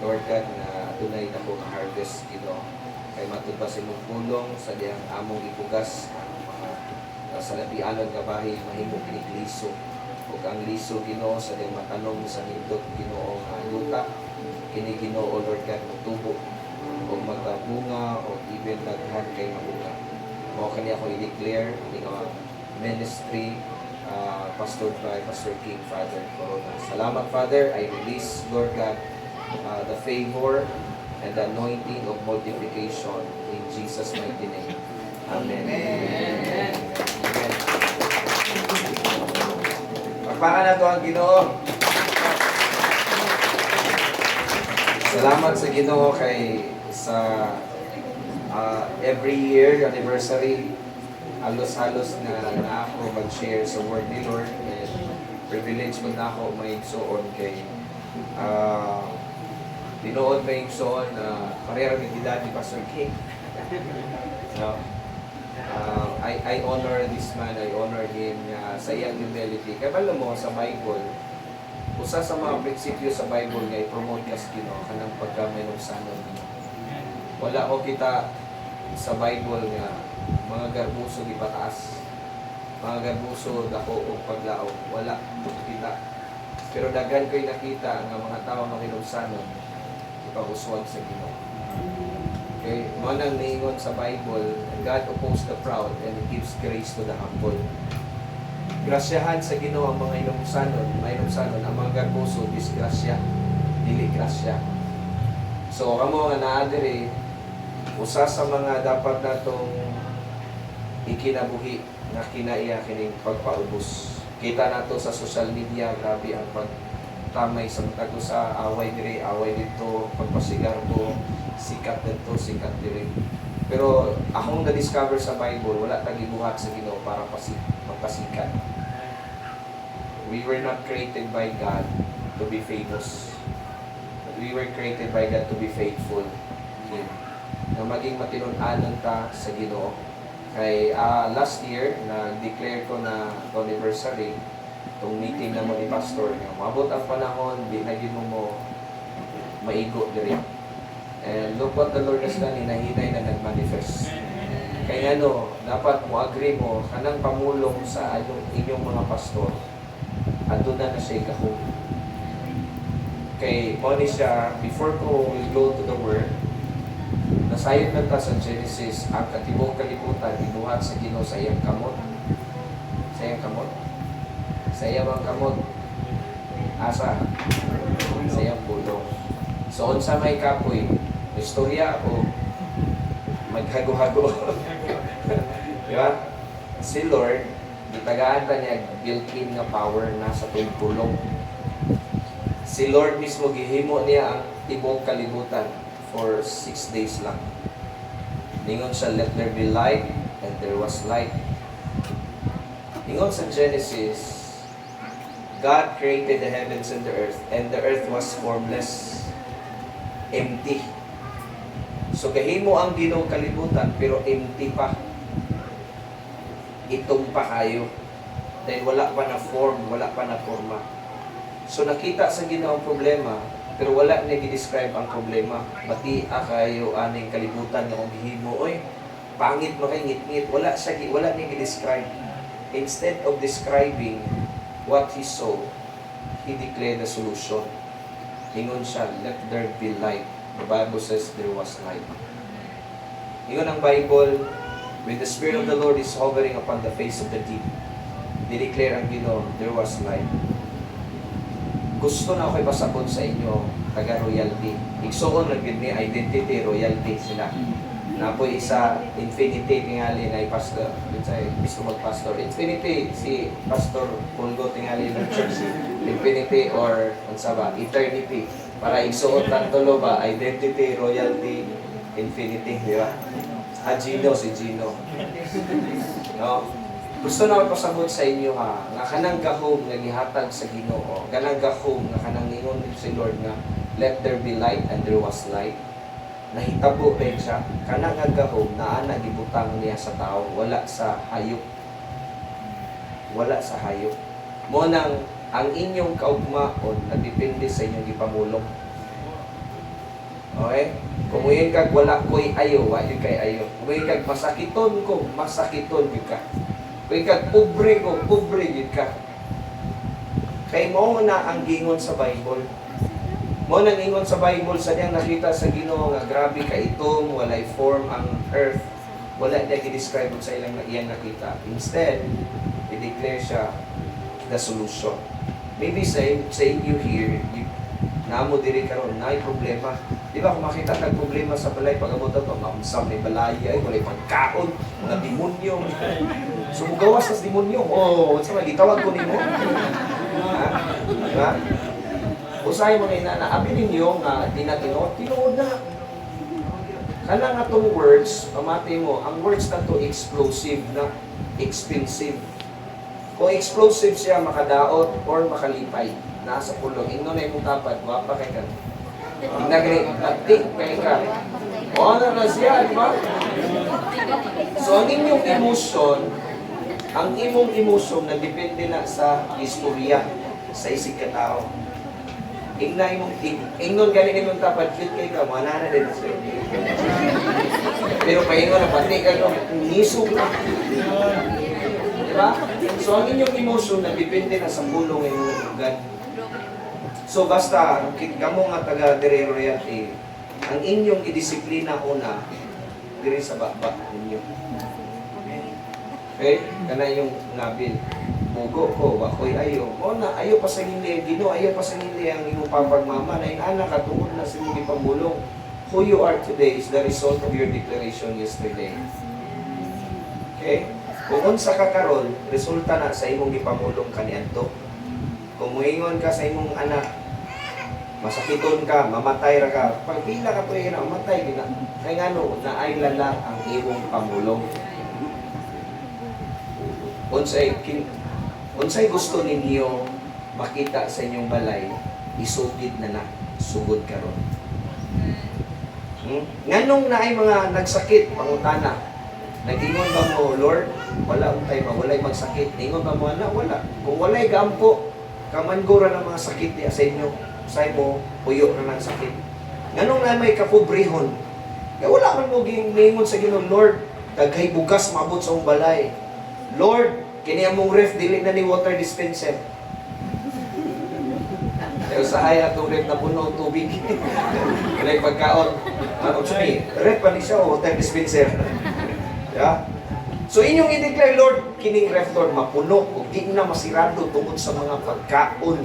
Lord God, na tunay na po harvest, kay matubas imong pulong sa diyang among ipugas ang mga sa labianon nga bahay mahimo kining liso ug ang liso Ginoo sa diyang matanong sa nindot Ginoo nga luta kini Ginoo Lord God magtubo ug magabunga o even daghan kay mabunga mo kani ako i-declare ministry pastored by Pastor King Father Corona. Salamat Father, I release Lord God the favor and the anointing of multiplication in Jesus' mighty name. Amen. Amen. Pagpakan na ito ang Ginoo. Salamat sa Ginoo kay sa every year anniversary halos-halos na ako mag-share sa word ni Lord and privilege mo na ako may igsoon kay Binood may igsoon na parehara ng edad ni Pastor King. No? I honor this man, I honor him sa iyang humility. Kaya alam mo, sa Bible, usa sa mga prinsipyo sa Bible nga i-promote kas Ginoo kanang pagkamay ng sanon. Wala ko kita sa Bible nga mga garbuso di pataas. Mga garbuso dako og paglaom. Wala kita. Pero daghan ko'y nakita nga mga tao nga kinugsanon ipag-uswag sa Ginoo. Okay, mo nang niingon sa Bible, God opposes the proud and gives grace to the humble. Grasyahan sa Ginoo ang mga inumsanon, ang mga garbuso, disgrasya, dili grasya. So, kamo nga naa diri, usa sa mga dapat natong ikinabuhi na kinaiya kining pagpaubos. Kita nato sa social media, grabe ang pagtamay sa tago sa away diri, away dito, pagpasigarbo, sikat dito, sikat diri. Pero akong na-discover sa Bible, wala tang gibuhat sa Ginoo para magpasikat. We were not created by God to be famous. We were created by God to be faithful. Na maging matinud-anon ta sa Ginoo. Kay last year, na-declare ko na anniversary, itong meeting na mo ni Pastor, mabot ang panahon, di na gino mo maigo diri. And look what the Lord has done, hinahinay na nag-manifest. Kaya dapat mo agree mo, kanang pamulong sa inyong mga pastor, ato na siya ikahong. Kay Moni siya, before ko will go to the word, nasayod na ta sa Genesis, ang katibong kalibutan, inuhat sa Ginoo sa iyang kamot. Sa iyang kamot? Sa iyang kamot. Asa? Sa iyang pulong. So, unsa may kapoy, istorya o maghago-hago. Di ba? Si Lord, gitagaan ta niya built-in nga power nasa tuwing pulong. Si Lord mismo gihimo niya ang tibok kalibutan for 6 days lang. Ningon siya, let there be light, and there was light. Ningon sa Genesis, God created the heavens and the earth was formless, empty. So gahimo ang Ginoo kalibutan, pero empty pa. Itong pa kayo. Dahil wala pa na form, wala pa na forma. So nakita sa Ginoo ang problema, pero wala niya gi-describe ang problema. Pati kayo aning kalibutan nga kung gihimo, oy, pangit mo kay ngit-ngit, wala niya gi-describe. Instead of describing what he saw, he declared the solution. Ingon siya, let there be light. The Bible says there was light. Ingon ang Bible, when the Spirit of the Lord is hovering upon the face of the deep, di-declare ang Ginoo, there was light. Gusto na ako'y pasabot sa inyo, taga-royalty. Igsoon lang yun ni identity, royalty sila. Na po isa, infinity tingali na pastor, gusto mag-pastor. Infinity, si Pastor Pulgo tingali ng church. Infinity or, unsa ba, eternity. Para igsoon tantulo ba, identity, royalty, infinity, di ba? Gino, si Gino. No? Gusto na ako pasabot sa inyo ha, nga kanang gahom nga gihatag sa Ginoo, kanang gahom nga kanang ingon si Lord nga, let there be light and there was light. Nahitabo rin siya, kanang gahom na ana gibutang niya sa tao, wala sa hayop. Wala sa hayop. Mo nang ang inyong kaugmaon nagdepende sa inyong gipamulong. Okay? Kung ngayon kag wala ko'y ayo, wala kay ayo. Kung ngayon kag masakiton ko, masakiton ka. Kung ikag pobre ko, pobre yun ka. Kay mo na ang gingon sa Bible. Mo nang ingon sa Bible sa diyang nakita sa Ginoo nga grabe ka itom, walay form ang earth. Wala niya i-describe sa ilang iyang nakita. Instead, i-declare siya the solution. Maybe say you here, namo diri karon na problema. Di ba kung makita kag problema sa balay pag-abot ato, maumsam ni balaya, walay pagkaon, mga demonyo. Sumugawas sa demonyo. Oh, sa mga gitawag ko nimo. Ha? Diba? Usahay mo na na abi ninyo nga di na tinuod na. Kana nga tong words, pamati mo, ang words na to explosive na expensive. Kung explosive siya, makadaot or makalipay. Nasa pulong. Ingno na yung tapat, wapa kay ka. Nagre, pagtik kay ka. O ano na siya, di ba? So ang inyong emotion, ang imong emotion nagdepende na sa istorya, sa isig ka tao. Ingnon galing imong tapat, fit kay ka, manana din sa pero paingon na pati ka no, nisog na. Diba? So ang inyong emotion nagdepende na sa pulong inyong ugat. So basta, kamo nga taga-direro yati, ang inyong idisiplina una, diri sa baba ninyo. Okay? Kana yung nabil. Mugo ko, bakoy ayo. O na, ayo pa sa hindi, Ginoo, ayo pa sa hindi ang imong papagmama na yung anak at tungod na sa imong ipamulong. Who you are today is the result of your declaration yesterday. Okay? Kung unsa ka karon, resulta na sa imong ipamulong kaniadto. Kung muingon ka sa imong anak, masakiton ka, mamatay ra ka, pagpila ka po yun, mamatay gina. Kaya nga no, naay lala ang imong pamulong. Unsay gusto ninyo makita sa inyong balay, isugid na sugod karon. Nganong na ay mga nagsakit, pangutana, nag-ingon ba mo, Lord, wala untay ba, walay magsakit. Ingon ba mo, wala. Kung walay gampo, kamangura ng mga sakit niya sa inyo, say mo, puyo na ng sakit. Nganong na may kapobrehon, kaya wala man mo gingon sa Ginoo, Lord, daghay bugas maabot sa mong balay. Lord, kini among ref, dili na ni water dispenser. Pero sa haya itong ref na puno ng tubig. Walay pagkaon. Actually, ref pa ni siya o water dispenser. Yeah? So inyong i-declare, Lord, kining ref, Lord, mapuno o di na masirado tungkol sa mga pagkaon.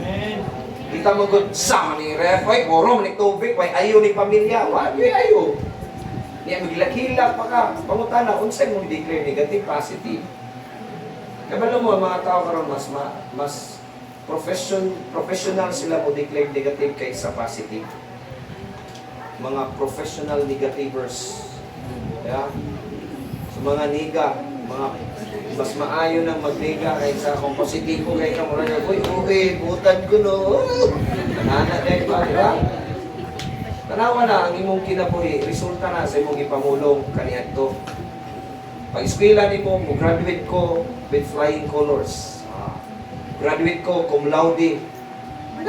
Kita mo good, sama ni ref, ay, puro ni tubig, ay, ayaw ni pamilya, wag, ayaw. Niya, maghilak-hilak pa ka. Pangutana, unsay mong i-declare negative, positive. Kabalo mo, mga tao karon mas professional sila mo declare negative kaysa positive. Mga professional negativers. Yeah? So mga niga, mas maayo nang magniga kaysa kung positibo kay ka mura na, uy, butan ko no. Nana din pa, di ba? Tanawa na ang imong kinabuhi, resulta na sa imong ipamulong kaniadto. Pag-eskwela ni mo, graduate ko with flying colors. Graduate ko cum laude.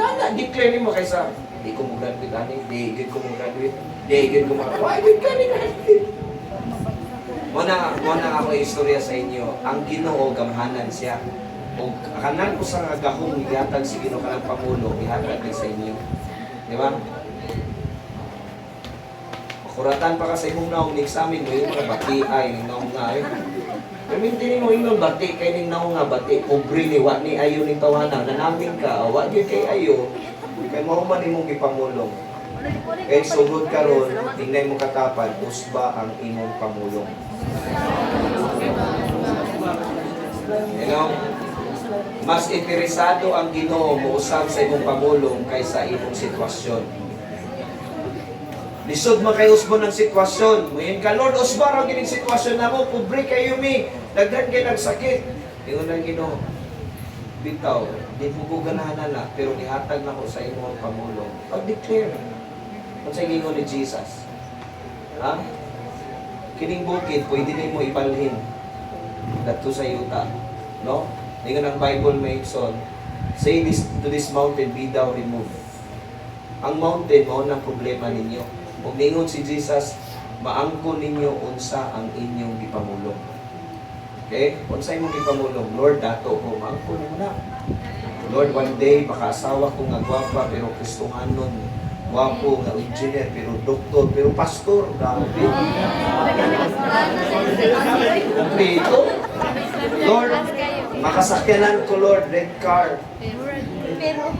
Nana, declare mo kaysa, di ko mo graduate, ani, di good ko mo graduate, di good ko mo graduate. Why good ka ni graduate? Muna ako istorya sa inyo. Ang Ginoo gamhanan siya. O kanan ko sa gahong ihatag si Ginoo kanang pamulo, ihatag din sa inyo. Di ba? Kuratan pa ka sa imong naong ni-examine mo yung mga bati ay ning naong nga eh. Permintin mo yung bati kay ning naong nga bati pobre ni wa ni ayo ning tawanan nanaming ka wa gyud kay ayo kay mao man imong gipamulong. Kay sugod karon tingnan mo katapad usba ang imong pamulong. You know? Mas interesado ang Ginoo mousab sa imong pamulong kaysa imong sitwasyon. Lisod man kay usbon ng sitwasyon. Muyin ka, Lord, usba raw gining sitwasyon na mo, pobre kayo mi, daghan kay nagsakit. Ingon ang Ginoo, bitaw, di po ko ganahan na, pero nihatag na ko sa imong pamulong. Pag-declare. Kung sa ingon ni Jesus. Ha? Kining bukid, pwede na mo ibalhin. Dato sa yuta. No? Ingon ang Bible may son, say this to this mountain, be thou removed. Ang mountain, mao nang problema ninyo. Kung ningon si Jesus, maangkon ninyo unsa ang inyong gipamulong. Okay? Unsa imong gipamulong? Lord, dato ko, maangkon mo na. Lord, one day, makaasawa ko nga gwapa, pero Kristohanon. Gwapo, nga engineer, pero doktor, pero pastor. Grabe. Grabe ito. Lord, makasakyanan ko, Lord, red car. Pero,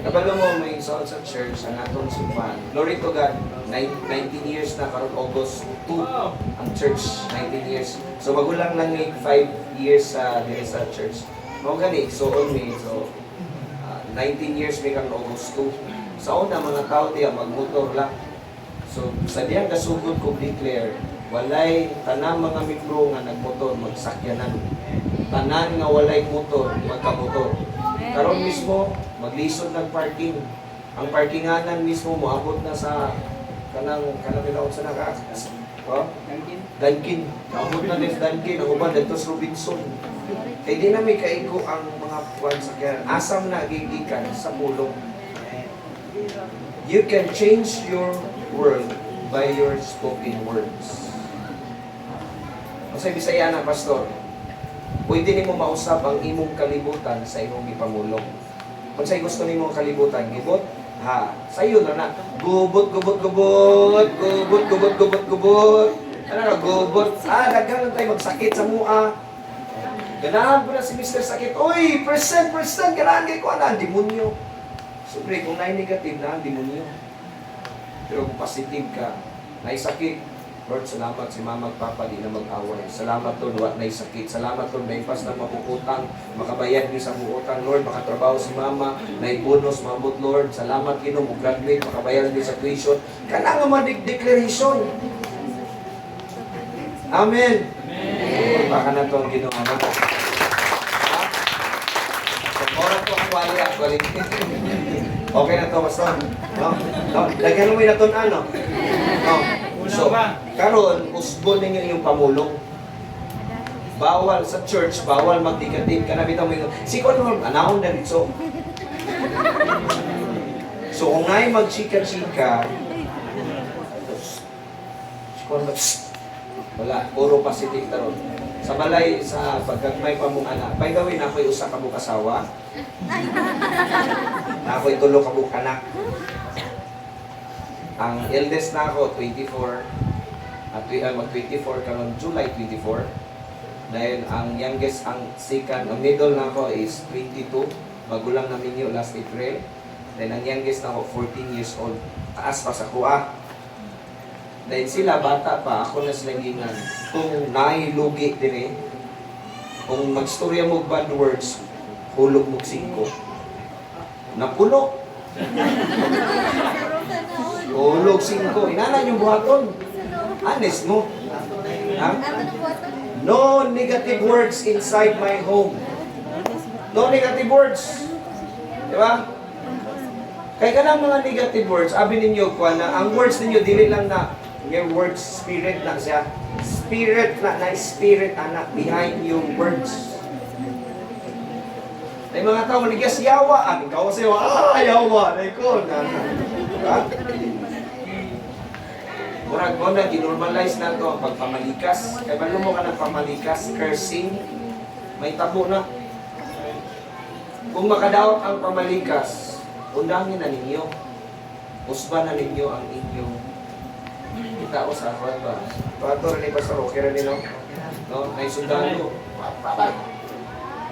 Kabalo mo, may sound sa church, ang atong sumpan. Glory to God, 19 years na, karon August 2, ang church, 19 years. So, magulang lang ni 5 years sa sa church. Mga gani, so on me, so 19 years may kang August 2. Sa una, mga tao diya, magmotor lang. So, sa diyang kasugod ko declare, walay tanang mga membro nga nagmotor, magsakyanan. Tanan nga walay motor, magkamotor. Karon mismo, maglisod ng parking. Ang parkinganan mismo moabot na sa kanang bilawon sa naka. Oh? Dunkin. Moabot na din Dunkin. Ang uban dito sa Robinson. Kaya di na may kaiko ang mga kuwan sa kaya. Asam na gigikan sa pulong. You can change your world by your spoken words. Masay Bisaya na, Pastor. Pwede nimo mausap ang imong kalibutan sa imong gipamulong. Kung sa'yo gusto nimo ang kalibutan, gubot, ha, sa'yo na na. Gubot. Ano na, gubot. Daghan lang tayo magsakit sa mua. Ganahan ko na si Mr. Sakit. Uy, percent, ganahan kayo ko na, demonyo. Siyempre, kung na-negative na, demonyo. Pero kung positive ka, naisakit, Lord, salamat si Mama at Papa di na mag-away. Salamat Lord, wala na sakit. Salamat Lord, may pas na mapuputang, makabayad niyo sa muutang. Lord, makatrabaho si Mama, may bonus, mabot Lord. Salamat Ginoo, mo graduate, makabayad niyo sa tuition. Kailangan ma-declaration. Amen. Amen. Baka na ito ang Ginoo. Mora po ang quality. Okay na ito, Pastor. No? Lagyan mo yung natunan, no? No. So, karon usbon ninyo yung pamulong. Bawal sa church, bawal magdigatin ka na bitaw mo yung sikon mo, anahon na dito. So, kung ngay magchika-chika, wala, puro positive taron. Sa balay, sa pagkagmay pa mong anak, by the way, na ako'y usa ka mong asawa, na ako'y tulo ka mong anak. Ang eldest na ako, 24, at mag-24 karon July 24. Dahil ang youngest, ang second, ang middle na ako is 22, magulang namin yun last April. Then ang youngest na ako, 14 years old, taas pa sa kuha. Dahil sila, bata pa, ako na silang gingan. Kung nailugi din eh, kung magstorya mo bad words, hulog mo 5. Napuno. Hulog 5. Inanan yung buhaton. Honest mo. Ha? No negative words inside my home. No negative words. Di ba? Kaya ka ng mga negative words, abi ninyo kuha na, ang words ninyo, dili lang na, yung words, spirit na siya. Spirit na spirit, anak, behind yung words. May mga tao manigas yawa, ikaw kasi yawa, na ikaw na. Murag mo na, ginormalize na to ang pagpamalikas. Kaya balo mo ka ng pamalikas, cursing, may tabo na. Kung makadaot ang pamalikas, undangin na ninyo. Usba na ninyo ang inyong kita o sa akwat ba? Pato rin ni Pastor, okay rin nila. No? Ay sundalo.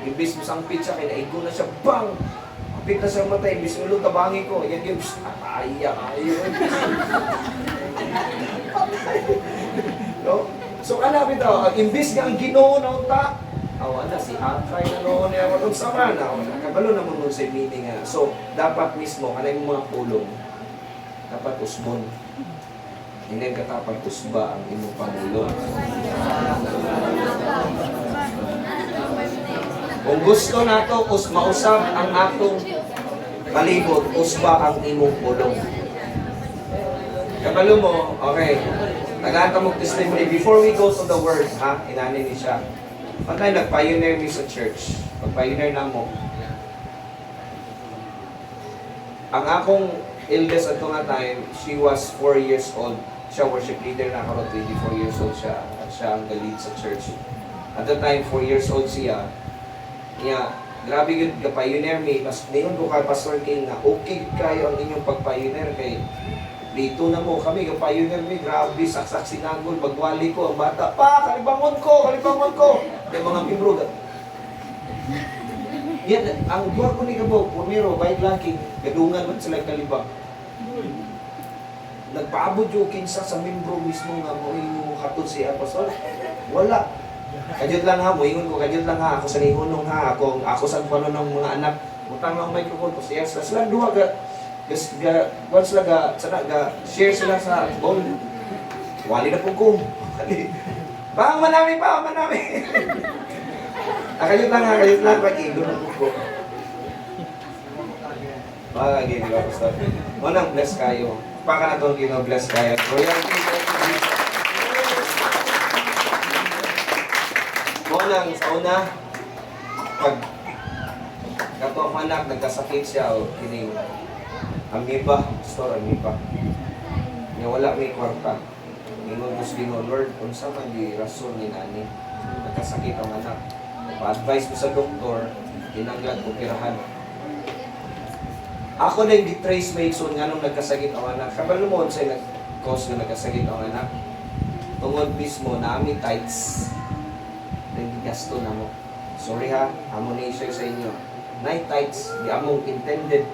Imbis mo sang pizza, kaya naigo na siya, bang! Kapit na siya matay, imbis mo tabangi ko. Yan yung, ayaw. No? So hanapin ito, ang imbis nga ang Ginoo na unta, awan na si Atay na noon niya matong sama na, nakabalo na mo nun sa meaning nga. So, dapat mismo, kanay mo mga pulong, dapat usbon. Hindi katapag usba ang imong pangulo. Kung gusto nato mausab ang atong palibot, usba ang imong pulong. Kabalo mo, okay. Nagata mo testimony. Before we go to the word, ha? Inanin ni siya. Pantay, nag-pioneer mi sa church. Pag-pioneer na mo. Ang akong eldest at nga time, she was 4 years old. Siya worship leader na ako, 24 years old siya. At siya ang lead sa church. At the time, 4 years old siya. Grabe yun, ka-pioneer mi. Mas ngayon ko kay Pastor King na okay kayo ang inyong pag-pioneer kay dito na mo kami, ka-pioneer mi, grabe, saksak sinangol, magwali ko ang bata. Pa, kalibangon ko! Yung mga membro, yan, ang buwan ko ni Gabo, pumiro, bayad laki, gadungan man sila kalibang. Nagpaabot yung kinsa sa membro mismo nga mo yung hatod si Apostol. Wala. Kadyot lang ha, muingon ko, kadyot lang ha, ako sa nihunong ha, ako sa paano ng mga anak, utang lang microphone ko siya, sila duha once laga, share sila sa bowl. Wali na po ko. Pang manami. Kayot lang, pag-igo na po ko. Gini ba, Pastor? Manang bless kayo. Paka na itong bless kayo. Manang sa una, pag kato ang anak, nagkasakit siya o kining amiba, amiba. Nga wala may kwarta. Ingon ko sa Lord, kung sa man di rason ni nani, nagkasakit ang anak. Pa-advise mo sa doktor, tinanggat ko pirahan. Ako na yung di-trace may ikson nga nung nagkasakit ang anak. Kabalo mo sa nag-cause na nagkasakit ang anak. Tungod mismo na amin tights. Nag-gasto na mo. Sorry ha, amo na i-share sa inyo. Night tights, di among intended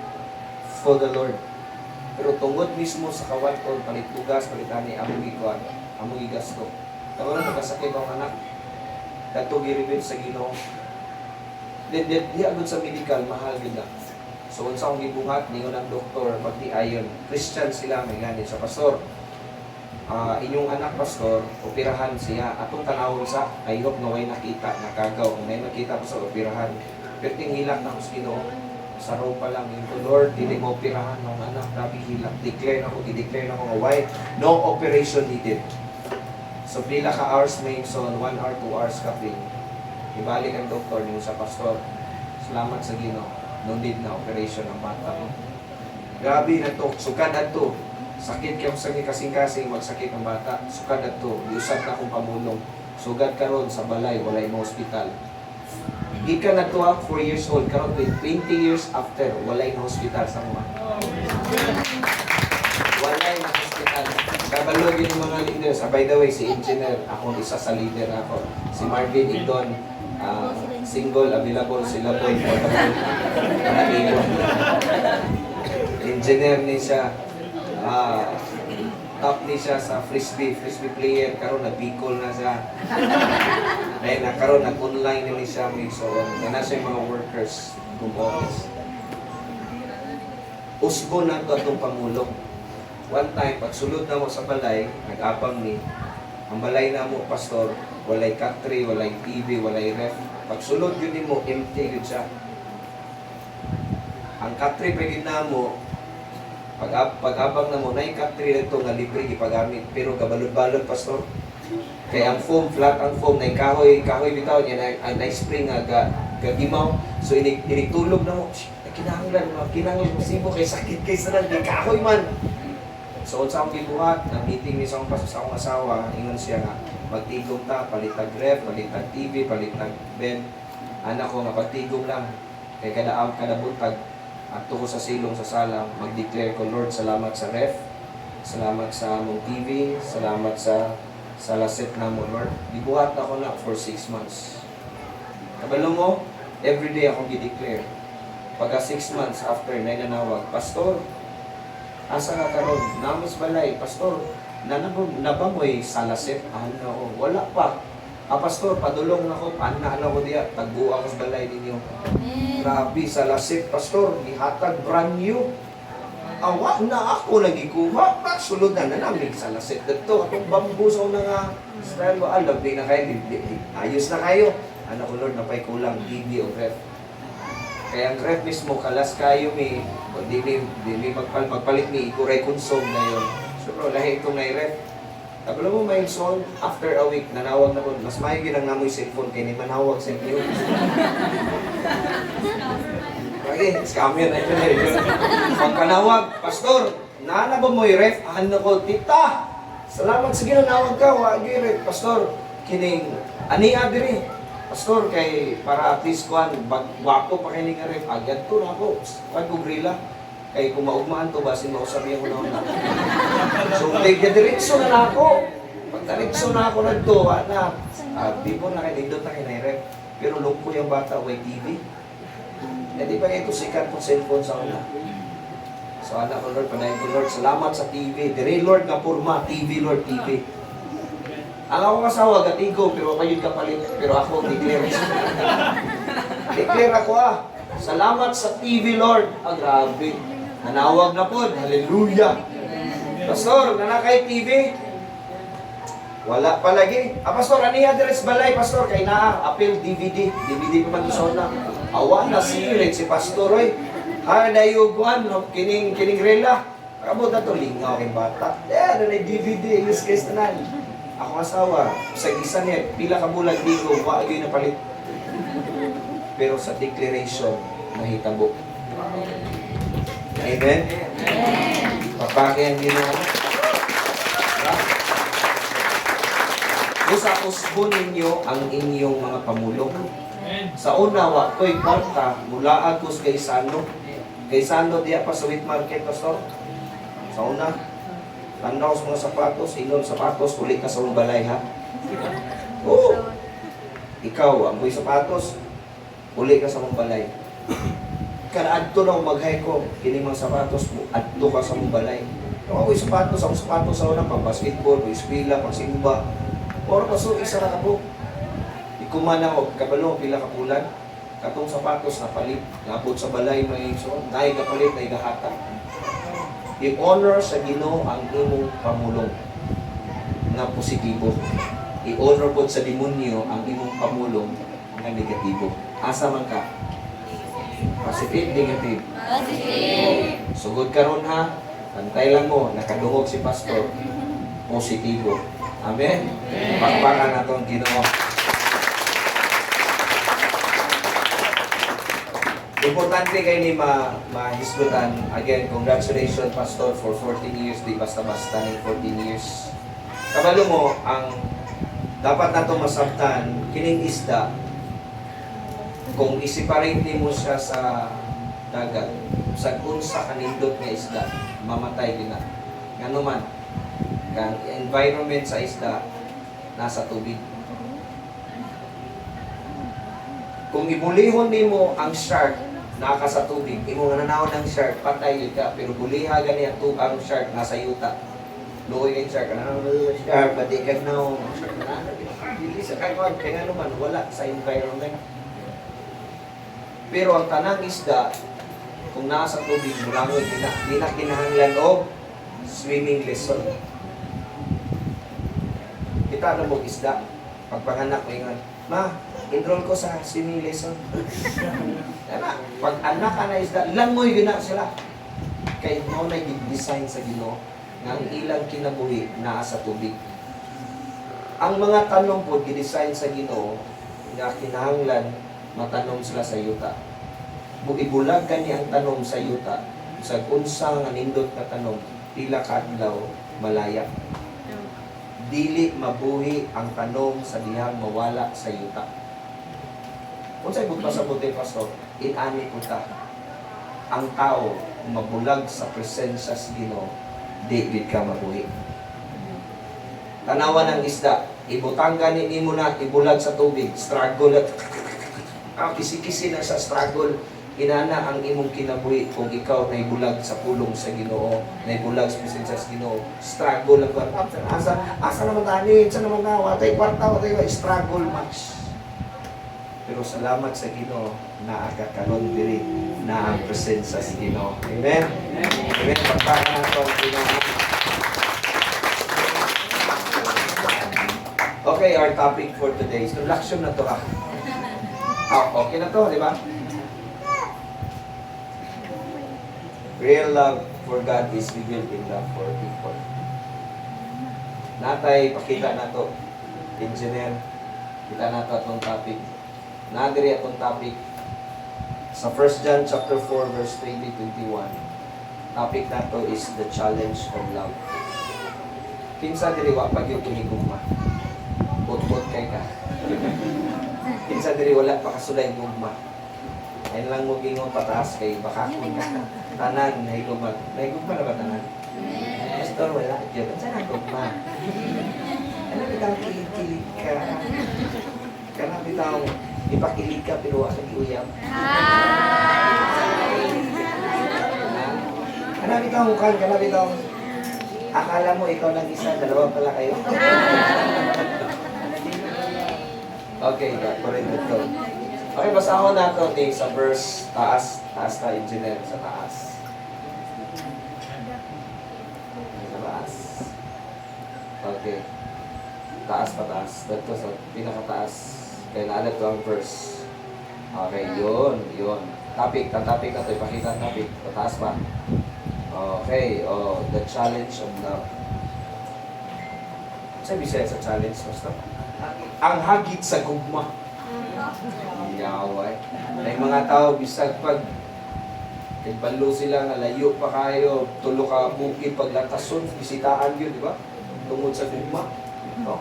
for the Lord. Pero tungod mismo sa kawaton, palit tugas, palitan ni among gikuan, among gigasto. Tawag na nagkasakit ang anak. Dato gi-reveal sa Ginoo. Di agad sa medical, mahal gina. So unsa akong gibuhat, ningon ang doktor, pag di ayon, Christian sila, may ganit sa pastor. Inyong anak pastor, operahan siya. Atong tanawon sa, I hope na way nakita, nakagaw. May nakita pa sa operahan. Pero hilak na ko sa Ginoo. Sa ropa lang yung Lord, hindi mo operahan ng anak, grabe hilak. I-declare na ko nga, why? No operation needed. So, pila ka hours may son, 1 hour, 2 hours ka pin. Ibalik ang doktor niyo sa pastor. Salamat sa Ginoo. No need na operation ng bata mo. Grabe na to, sukad na to. Sakit kayo sa kasing-kasing, magsakit ang bata. Sukad na to, diusap na akong pamulong. Sugad karon sa balay, walay mo hospital. Ika na to 4 years old, karon 20 years after, walay na hospital sa mga. Walay na hospital. Kabalo yun yung mga leaders. By the way, si Engineer, ako isa sa leader ako. Si Marvin Idon, single, available, sila po yung Engineer ni siya, top ni siya sa frisbee player, karon nag-Bicol na siya. Dahil karon nag-online na siya, may so, na siya yung mga workers kung office. Usbo na ito atong Pangulong. One time, pag sulod na mo sa balay, nag-apang ni, ang balay na mo, pastor, walay katri, walay TV, walay ref. Pag sulod yun mo, empty yun siya. Ang katri pwede na mo, pag-abang na mo, na yung katri na ito nga libre ipagamit, pero kabalod-balod, pastor. Kaya ang foam, flat ang foam, na yung kahoy bitaw niya, na spring nga gagimaw. So initulog na mo, kinahanglan mo sibo kay sakit kay sarang di kahoy man. So sa akong gibuhat, na meeting ni sa akong asawa, ingon siya nga magtigom ta, palitag ref, palitag TV, palitag bed. Anak ko nga pagtigom lang kay kada buntag adto ko sa silong sa sala, mag-declare ko, Lord, salamat sa ref, salamat sa among TV, salamat sa laset na mo, Lord. Gibuhat ako na for 6 months. Kabalo mo, everyday akong gi-declare. Pagka 6 months after, nanawag, Pastor, asa ka karon? Namis balay, Pastor, nabamoy sa laset? Ano, wala pa. Pastor, padulong na ko, ana ko diya, tagbuo ako sa balay ninyo. Grabe, sa laset, Pastor, gihatag brand new. Awa na ako nagikuha, sulod na namin sa laset. Dito, atong bambusaw na nga, style mo, labi na kayo, ayos na kayo. Ano ko, Lord, napay kulang, TV o ref. Kaya ang ref mismo, kalas kayo, di magpalit ni ikuray konsum na yun. So, bro, lahi itong na-ref. Kabalo mo may son, after a week, nanawag na po, mas may ginang namoy cellphone, kaya ni manawag sa inyo. Okay, scam yun. Pagkanawag, Pastor, naana ba mo i-ref? Ano ko, tita, salamat sa ginanawag ka, wag i-ref. Pastor, kining, ani adiri. Pastor, kay para at least kuhan, wapo pa kayo nga ref, agad to na ako, kuhan ko grilla. Kay kung maugmaan to, basin mausabihan ko na. So, diretso na ako. Pag diretso na ako nagtuwa na, di po na kayo, nindot na kayo na ref. Pero lungko yung bata, way TV. Eh di pa kayo sikat kong cellphone sa una. So, anak ko, Lord, panayin ko, Lord, salamat sa TV. Dire, Lord, nga purma, TV, Lord, TV. Ang ako kasawa, gatigo, pero kayo kapalit. Pero ako, declare. Declare ako salamat sa TV, Lord. Grabe. Nanawag na po. Hallelujah. Pastor, nanakay TV. Wala pa lagi. Pastor, aniya deres balay, Pastor. Kay naa, apel, DVD. DVD pa man doon na. Awa na sirit si Pastor, oy. Dayuguan, no? Kining rela. Kabot na to, lingaw kay bata. Na DVD, English case na nan. Ako asawa, sa isa niya, pila ka bulag digo, wag yun na palit. Pero sa declaration, mahitabo. Amen? Papakyan din ako. Sa usbon ninyo ang inyong mga pamulong. Sa una, wako'y kwarta, mula agos kay Sano. Kay Sano, diya pa sa wheat market, Pastor. Sa una, tanaw sa mga sapatos, inom sapatos, uli ka sa mong balay, ha? Oo. Ikaw, ang may sapatos, uli ka sa mong balay. Kanaadto na umaghay ko, kining mga sapatos mo, adto ka sa mong balay. Kung ako'y sapatos, ang sapatos sa una, pang basketball, pang ispila, pang simba. Or paso, isa na ka po. Ikuman ako, kabalo, pila kapulan. Katong sapatos na palit, napod sa balay, may so, naay kapalit, naay kahata. I-honor sa Ginoo ang imong pamulong na positibo. I-honor po sa demonyo ang imong pamulong na negatibo. Asa man ka? Positive, negative? Positive. Sugod karon ha. Pantay lang mo, nakadungog si Pastor. Positibo. Amen? Pakpakan na itong Ginoo. Importante kayo ni mahisgutan. Again, congratulations, Pastor, for 14 years. Di basta-basta ng 14 years. Kabalo mo, ang dapat na itong masabtan, kining isda, kung isiparate mo siya sa dagat, sa unsa kanindot nga isda, mamatay din na. Nga naman, ang environment sa isda, nasa tubig. Kung ibulihon mo ang shark, naka sa tubig, imo nga nanawon ng shark, patay ka, pero buliha gani ang shark, nasa yuta. Luoy yung shark, nanawon ng shark, batikan na ang shark, nanawon, sa kagawad, kaya naman, wala sa environment. Pero ang tanang isda, kung nasa tubig, mulangoy, di na kinahanglan o swimming lesson. Kita na mo isda, pagpanganak mo ingon, ma, enroll ko sa swimming lesson. Yana, pag anak ka na isda, langoy gina sila. Kaya mo na design sa Ginoo nga ang ilang kinabuhi naa sa tubig. Ang mga tanong po, gidesign sa Ginoo nga kinahanglan matanom sila sa yuta. Ibulag gani ang tanom sa yuta, sa unsa nga nindot ka tanom, pila ka adlaw malaya. Dili mabuhi ang tanom sa dihang mawala sa yuta. Unsay bug pasabuti pastor, inani uta. Ang tao mabulag sa presensya sa Ginoo, di gid ka mabuhi. Tanawan ng isda, ibutang gani nimo na ibulag sa tubig, struggle at kisi-kisi na sa struggle. Inana ang imong kinabuhi kung ikaw na ibulag sa pulong sa Ginoo, na ibulag sa presensya sa Ginoo. Struggle lang ba? Asa naman tani, sa naman na, watay kwarta, watay struggle match. Pero salamat sa Ginoo na agakaroon diri na ang presensya sa Ginoo. Amen. Amen. Pagpaka na to ang Ginoo. Okay, our topic for today. Introduction na to ha. Okay na to, di ba? Real love for God is revealed in love for people. Natay, pakita na to. Engineer, kita na to atong topic. Nadiri atong topic sa 1 John chapter 4 verse 20-21. Topic na to is the challenge of love. Kinsa diri wa pag yung kinigugma. Bot-bot kay ka. Kinsa diri wala pa kasulay gugma. Ayun lang mo gingon pataas kay baka ka. Tanan nahigugma. Nahigugma na ba tanan? Pastor wala gyud. Unsa na gugma? Ano bitaw kilig ka? Kana bitaw ipakilig ka pero wa ka giuyab. Kana bitaw kan kana bitaw akala mo ikaw lang isa, dalawa pala kayo. Okay, correct ito. Okay, basahin natin sa verse taas na engineer sa taas. Sa taas. Okay. Taas pataas. Dito sa pinakataas. Kaya naalat ko ang verse. Okay, yun. Topic na ito. Ipakita ang topic. Pataas pa. Okay, the challenge of love. Sabi siya sa challenge, basta? Ang hagit sa gugma. Yaway. May mga tao, bisag pag balo sila nga layo pa kayo, tulo ka bukid paglatason, bisitaan yun, di ba? Tungod sa gugma. No.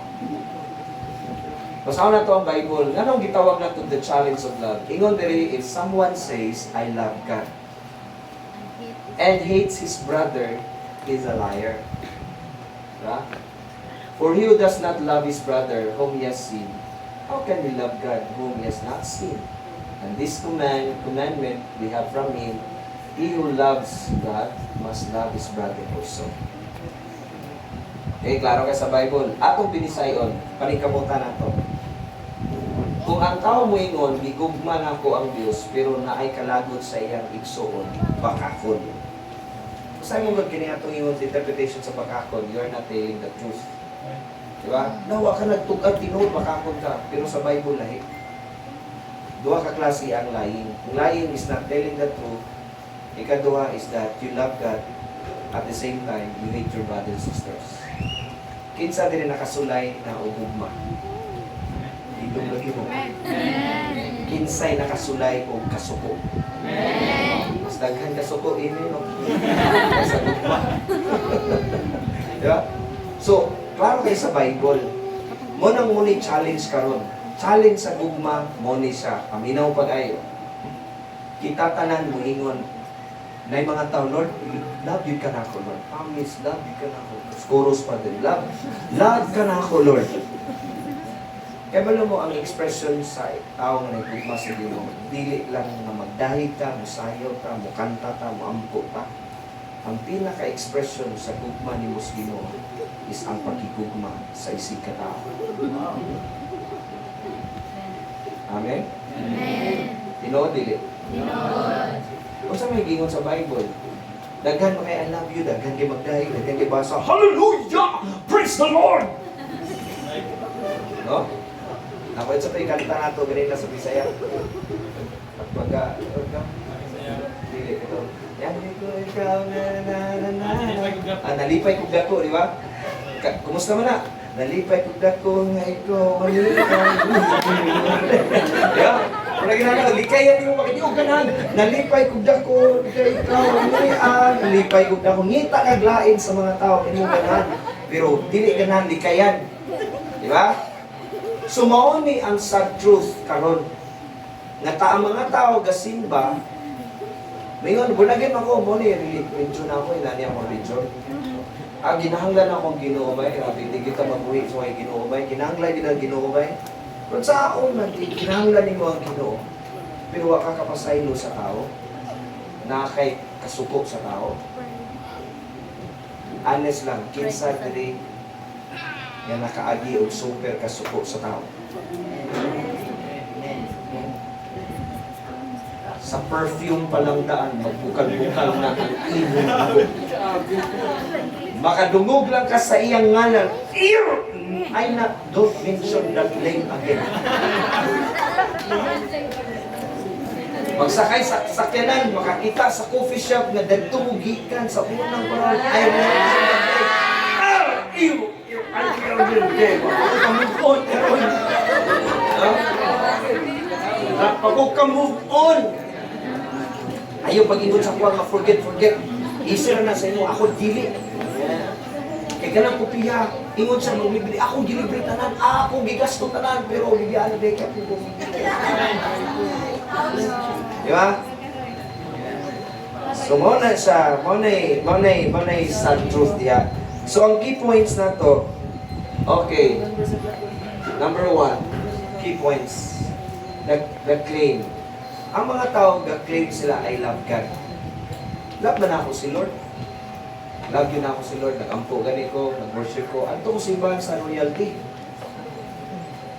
Basahin na to ang Bible. Anong gitawag na to the challenge of love? Ingon diri, if someone says, I love God, and hates his brother, is a liar. Diba? For he who does not love his brother whom he has seen, how can he love God whom he has not seen? And this commandment we have from him, he who loves God must love his brother also. Okay, klaro kayo sa Bible. Atong binisayon, panikamutan na to. Kung ang tao mo ingon, gigugma na ko ang Diyos, pero naay kalagot sa iyang igsoon, bakakon. Saan mo ba kinihatong ingon sa interpretation sa bakakon? You are not telling the truth. Diba? Nawa ka nagtugad, tinuod, bakakon ka. Pero sa Bible, lahi. Duha ka klase ang lying. Ang lying is not telling the truth. Ikaduha is that you love God, at the same time, you hate your brothers and sisters. Kinsa din nakasulay na ugugma. Idong lagi mo. Kinsay nakasulay o kasuko. Mas daghan kasuko ini no. Sa ugma. Diba? So, klaro kayo sa Bible. Mo nang muni challenge karon. Challenge sa gugma mo ni siya. Paminaw pag-ayo. Kita tanan mo ingon na yung mga tao, Lord, love you ka na ako, Lord. Promise, love you ka na ako. Chorus pa din, love ka na ako, Lord. Kaya balo mo ang expression sa taong nagugma sa Ginoo, dili lang na magdahig ka, musayaw ka, mukanta ka, muampo ka. Ang pinaka-expression sa gugma ni Ginoo is ang pagkigugma sa isig ka tao. Amen? Amen. Tinood, dili? Tinood. Kung saan may gingon sa Bible, daghan mo kay I love you, daghan kay magdahig, daghan kay basa, Hallelujah! Praise the Lord! No? Nakuha sa tayo kanta na ito, ganito sa Bisaya. Pagpaga, dili ito. Yan ko ikaw, nalipay kong dako, di ba? Kumusta man na? Nalipay kong dako, nga ikaw, malipay. Yeah? Wala ginana, likayan mo makita ko ganan. Nalipay kog dako kay ikaw, nalipay kog dako ngita naglain sa mga tao imo ganan. Pero dili ganan likayan. Di ba? So mao ni ang sad truth karon. Nga ang mga tao gasimba, mayon bunagin ako mo ni religion ako ina niya mo religion. Ginahanglan akong Ginoo bay, hindi kita mabuhi sa mga Ginoo bay, kinahanglan gid ang Ginoo bay. Pero sa ako man kinahanglan nimo ang Ginoo. Pero wa ka kapasaylo sa tao. Na kay kasuko sa tao. Honest lang, kinsa diri nga nakaagi og super kasuko sa tao. Sa perfume pa lang daan, magbukal-bukal na ang imong buhok. Makadungog lang ka sa iyang ngalan. Ew! Ay na, don't mention that name again. Pagsakay sa sakyanan, makakita sa coffee shop na dagtumugikan sa unang parang ay na mention that name. Ew! Ew! Ay, ew, ew, ew. Pag-move on, karon. Pag-move on. Ayaw pag-ingon sa kuha nga forget. Easy na sa inyo, ako dili. Kaya ka lang pupiya, ingon siya magbibili, ako dilibre tanan, ako gigasto tanan, pero bibiyaan na dahil kapag bumibili. Di ba? So, muna siya, muna sad truth diya. So, ang key points na to, okay, number 1, key points, the claim. Ang mga tao, ga-claim sila, I love God. Love ba na ako si Lord? Love yun na ako si Lord. Nag-ampo gani ko, nag-worship ko. Anto ko simbahan sa royalty.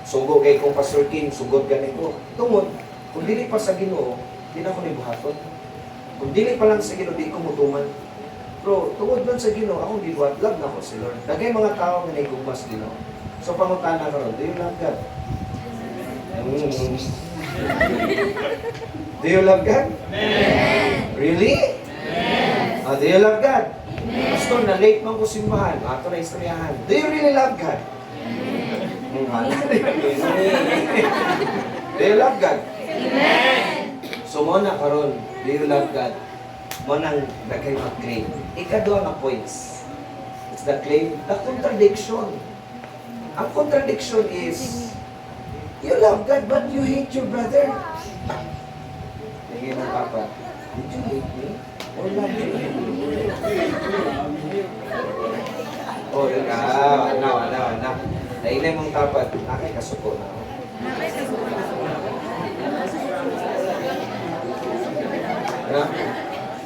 Sugo kay kong Pastor King, sugod gani ko. Tungod, kung dili pa sa Ginoo, di na ako nibuhaton. Kung dili pa lang sa Ginoo, di ko mutuman. Pero tungod lang sa Ginoo, akong gibuhat, love na ako si Lord. Dagay mga tao nga naigugmas Ginoo. So pangutana ko ron, do you love God? Do you love God? Amen. Really? Yes. Do you love God? Amen. Pastor, na-late man ko simbahan. Ato na istoryahan. Do you really love God? Amen. Do you love God? Amen. So, mo na karon, do you love God? Mo nang dagay mag-claim. Ikaduha nga points. It's the claim, the contradiction. Ang contradiction is, you love God but you hate your brother. Lagi ng papa, did you hate me? Or love me? Oh, na. Nainay mong tapat, nakay kasuko na ako.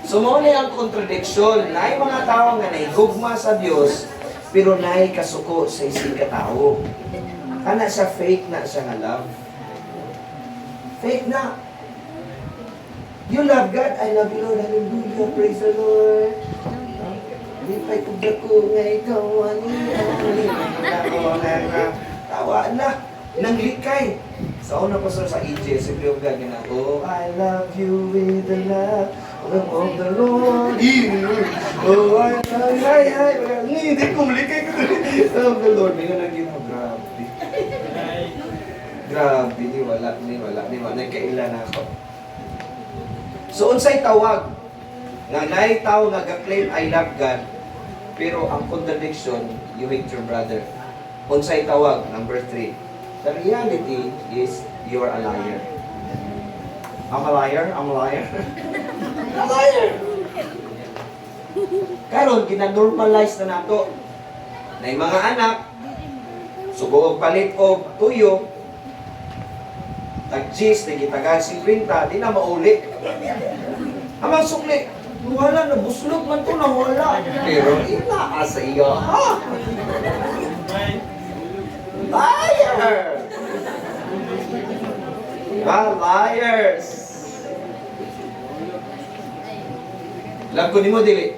So, mo na ang contradiction. Naay mga tao nga naigugma sa Diyos, pero naay kasuko sa isang katao. Kana siya fake na siya nga love. Fake na. You love God, I love you Lord, hallelujah, praise the Lord. Lipay kong dako nga ikaw, tawa na, nang likay. Sa una pa sa EJ, si Pio God na, oh, I love you with the love of the Lord. Oh, hindi ko malikay ko of the Lord. May nga ginawa, grabe. Grabe, ni wala, nagkailan ako. So, unsay tawag? Nga naay tao nga ga-claim I love God, pero ang contradiction, you hate your brother. Unsay tawag? Number 3. The reality is, you are a liar. I'm a liar? I'm a liar? A liar! Karon gina-normalize na nato. Na yung mga anak, sugo og palit og tuyo, tag-gis, nagitagal 50, di na mauli. Amang sukli, wala na, buslog man to na wala. Pero ina sa iyo, ha? Liar! Liars! Love ko ni mo, dili?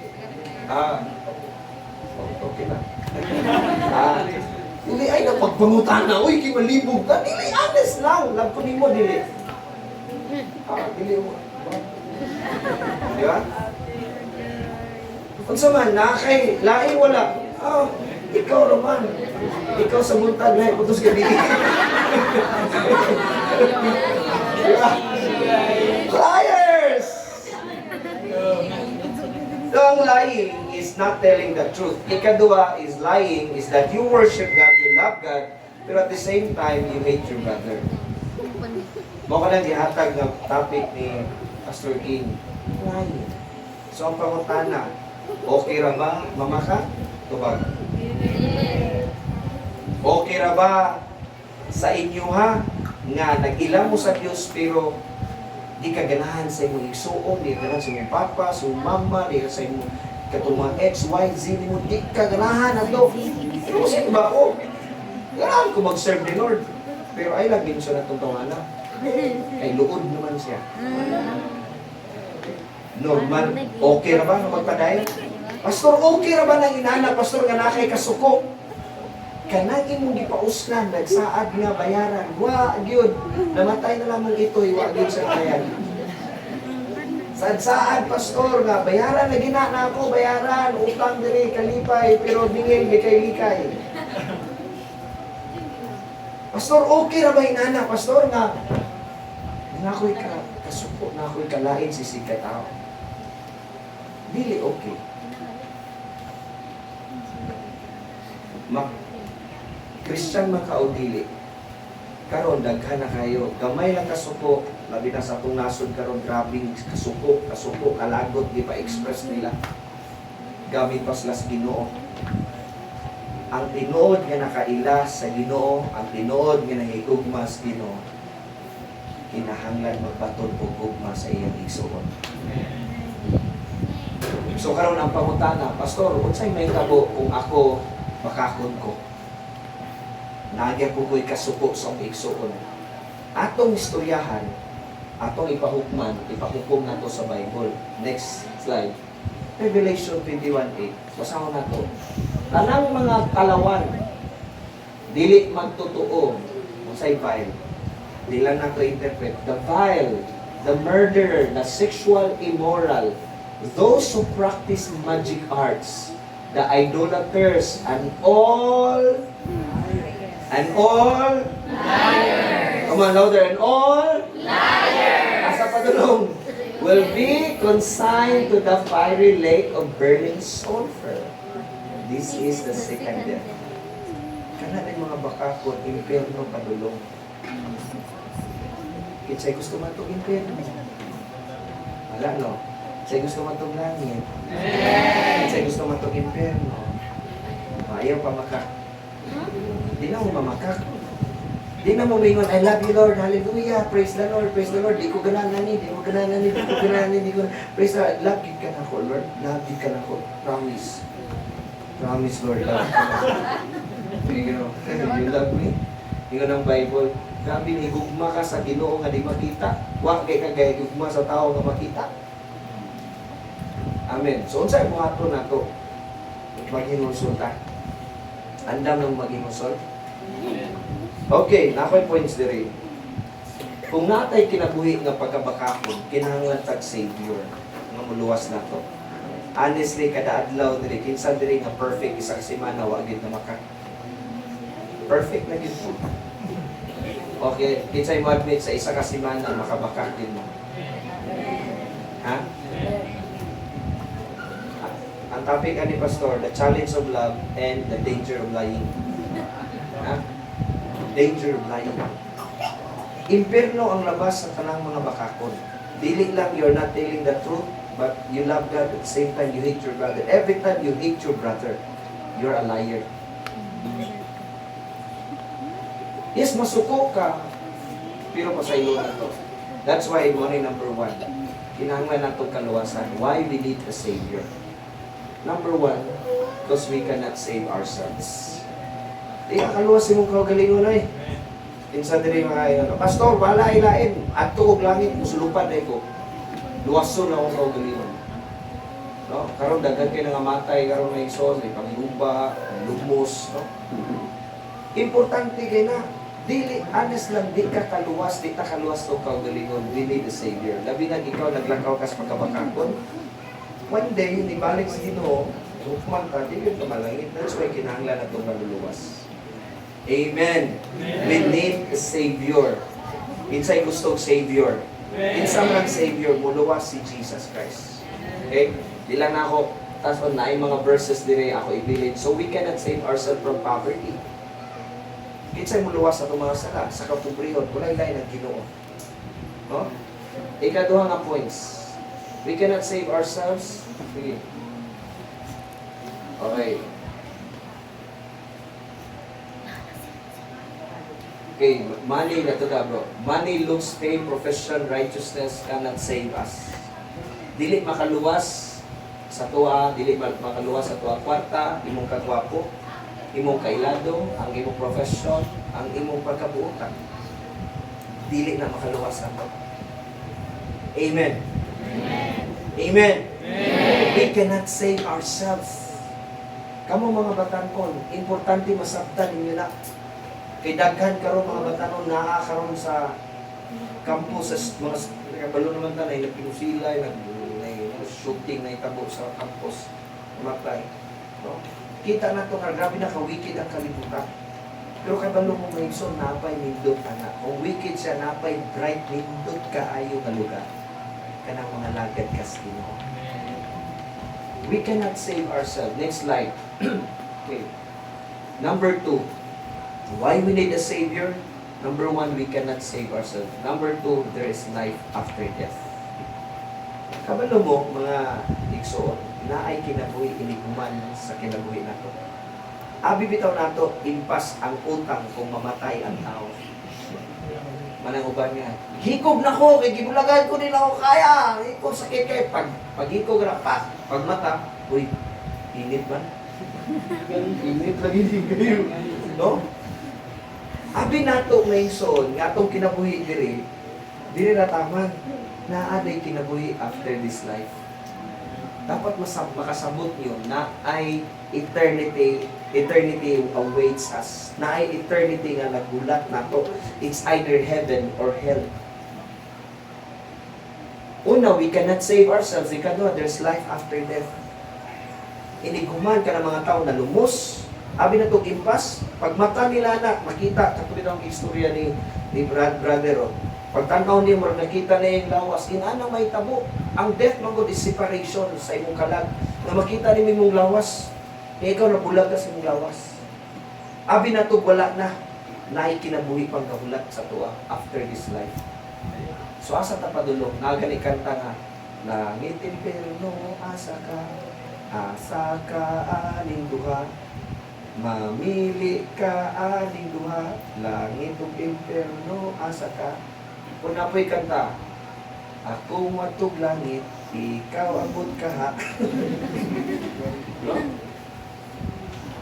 Okay na. Dili ay napagpangutan na, uy, kimalibog ka. Dili, honest lang. Love ko ni mo, dili. Dili mo. Di ba? Kung saman, nakay, laing wala. Ikaw naman. Ikaw sa buntag na, putos ka dili. Diba? Liars! So, ang lying is not telling the truth. Ikadua is lying is that you worship God, you love God, pero at the same time, you hate your brother. Mo ka lang gihatag ng topic ni Pastor King. Lying. So, ang pangutana, okay ra ba, mama ka? Tubag. Okay ra ba sa inyo ha? Nga, nag-ila mo sa Diyos, pero di ka ganahan sa imong igsuon, di ka ganahan sa imong papa, sa imong mama, di ka sa imong katulong X, Y, Z, di ka ganahan ato. Pero kasi ba ako? Ganahan ko mag-serve ni Lord. Pero ay lagin siya na itong tawanan. Ay luod naman siya. Normal, okay ra ba na magpadayon? Pastor, okay ra ba nang inana, Pastor, nga nakay kasuko? Kanang imong gipauslan, nagsaad nga bayaran. Wa, gyud, namatay na lamang ito, wa gyud sa bayan. Saad, Pastor, nga bayaran na gina na ako, bayaran, utang diri kalipay, pero bingil di kay likay. Pastor, okay ra ba inana, Pastor, nga nakoy ka kasuko, nakoy kalain si sikat tao. Dili okay. Christian man ka o dili. Karon daghan na kayo. Gamay lang kasuko, labi na sa atong nasod karon, grabing kasuko, kalagot di pa express nila. Gamit pa sila sa Ginoo. Ang tinuod nga nakaila sa Ginoo, ang tinuod nga nahigugma sa Ginoo, kinahanglan magbaton og gugma sa iyang igsuon. So karon ang pangutana, Pastor, unsay may tabo kung ako makakon ko? Nagya po ko'y kasuko sa igsuon. Atong istoryahan, atong ipahukom nato sa Bible. Next slide. Revelation 21:8. Basahon nato. Tanang mga kalawan, dili magtotoo, unsay vile. Di lang nato interpret. The vile, the murderer, the sexual immoral, those who practice magic arts, the idolaters, and all liars. Come on, louder. And all liars. Asa padulong will be consigned to the fiery lake of burning sulfur. This is the second death. Kana na mga bakakon, impyerno padulong. Kitsay gusto man itong impyerno. Wala, no? Kitsay gusto man itong langit. Kitsay gusto man itong impyerno. Ayaw pa makak. Di na mo mamakak. Di na mo mingon, I love you Lord, hallelujah, praise the Lord, di ko gananan ni, praise the Lord, love you ka na ko, Lord, love you ka na ko, promise, Lord, love you love me, ingon ang Bible, grabe ni, hugma ka sa Ginoo nga di makita, wa kay kagay hugma sa tao nga makita. Amen. So, unsay mo ato na to? Maghinusol ta. Andam ng maghinusol? Okay, nakoy points diri. Kung natay kinabuhi nga pagkabakakon, kinahanglan tag Savior nga muluwas nato. Honestly, kada adlaw diri, kinsa diri nga perfect isa ka semana wa gid na maka. Perfect na gid. Okay, kinsay mo admit sa isa ka semana makabakak din mo. Ha? Ang topic ani Pastor, the challenge of love and the danger of lying. Ha? Danger of lying. Impierno ang labas sa tanang mga bakakon. Dili lang you're not telling the truth, but you love God at the same time you hate your brother. Every time you hate your brother, you're a liar. Yes, masuko ka, pero pasaylo na to. That's why money number 1. Kinahanglan nato kaluwasan. Why we need a Savior? Number 1, because we cannot save ourselves. Di kaluwas imong kaugalingon ay. Insa diri mga Pastor, wala ilain. Adto og langit musulupan na ko. Luwason na akong kaugalingon. No? Karon daghan kay nga matay karon na igsoon, may pangluba, lumos, no? Importante kay na dili honest lang, di ka kaluwas, di ta kaluwas to kaugalingon. We need a Savior. Labi na ikaw naglakaw ka sa pagkabakakon. One day, hindi balik sa Ginoo, hukman ka, di yun kamalangit. That's why kinahanglan na itong maluluwas. Amen. We need a Savior. Insay gusto og Savior. Insang ang Savior, muluwas si Jesus Christ. Okay? Di lang na ako, tas on na mga verses dire ako ibilin. So we cannot save ourselves from poverty. Kinsay muluwas sa itong mga sala, sa kapubrihon, walay lain ang Ginoo. No? Ikaduha nga points. We cannot save ourselves. Sige. Okay. Okay, money na to na bro. Money, looks, fame, profession, righteousness cannot save us. Dili makaluwas sa tuwa, dili makaluwas sa tuwa kwarta, imong kagwapo, imong kailado, ang imong profession, ang imong pagkabuutan. Dili na makaluwas sa to. Amen. Amen. We cannot save ourselves. Kamo mga batanon, importante masabtan ninyo na. Kay daghan karon mga batanon naa karon sa campus, sa mga kabalo naman ta na nagpinusilay, shooting na itabo sa campus. Matay. No? Kita na to nga grabe na ka-wicked ang kalibutan. Pero kabalo mo maigsoon napay nindot ana. Kung wicked siya napay bright nindot kaayo ka lugar. Kanang mga lagad kas Ginoo. We cannot save ourselves. Next slide. Okay. Number 2. Why we need a Savior? Number 1, we cannot save ourselves. Number 2, there is life after death. Kabalo mo, mga igsoon, na ay kinabuhi iniguman sa kinabuhi nato. Abi bitaw nato, impas ang utang kung mamatay ang tao. Manang uban nga, hikog na ko, kay gibulagan ko nila ako kaya. Hikog sakit kay pag-hikog na pa, pagmata, uy, init man. Init lagi din kayo. No? Abi nato may son, nga itong kinabuhi diri na taman, na aday kinabuhi after this life. Dapat makasabot nyo na ay eternity awaits us. Na ay eternity nga nagulat nato. It's either heaven or hell. Una, we cannot save ourselves. Ikadua, there's life after death. Iniguman ka ng mga tao na lumos. Abi na itong impas, pag mata nila na, makita, katulad ang istorya ni Brother. Pag tanaw niya mo, nakita na yung lawas, inanang may tabo. Ang death magod is separation sa imong kalag. Na makita ni mong lawas, kaya ikaw nabulag ka sa imong lawas. Abi na ito, wala na. Naikinabuhi pang kahulat sa tuwa after this life. So asa ta padulong, nagani kanta nga, langitin perno, asa ka aning duha. Mamili ka aning duha, langit ug impierno asa ka. Kung napoy kanta, ako matug langit, ikaw abot kaha. No?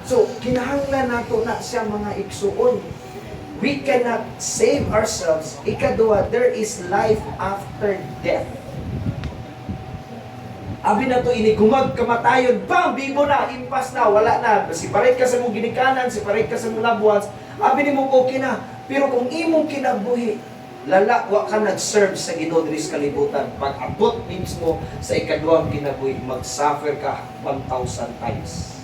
So, kinahanglan nato na siya mga igsuon. We cannot save ourselves. Ikaduha, there is life after death. Abi na to inigumag kamatayon, bam, bibo na, impas na, wala na. Separate ka sa mong ginikanan, separate ka sa mong loved ones. Abi ni mo okay na. Pero kung imong kinabuhi, lalakwa ka nag-serve sa Ginoo diri sa kalibutan. Pag abot mismo sa ikaduhang kinabuhi, mag-suffer ka 1,000 times.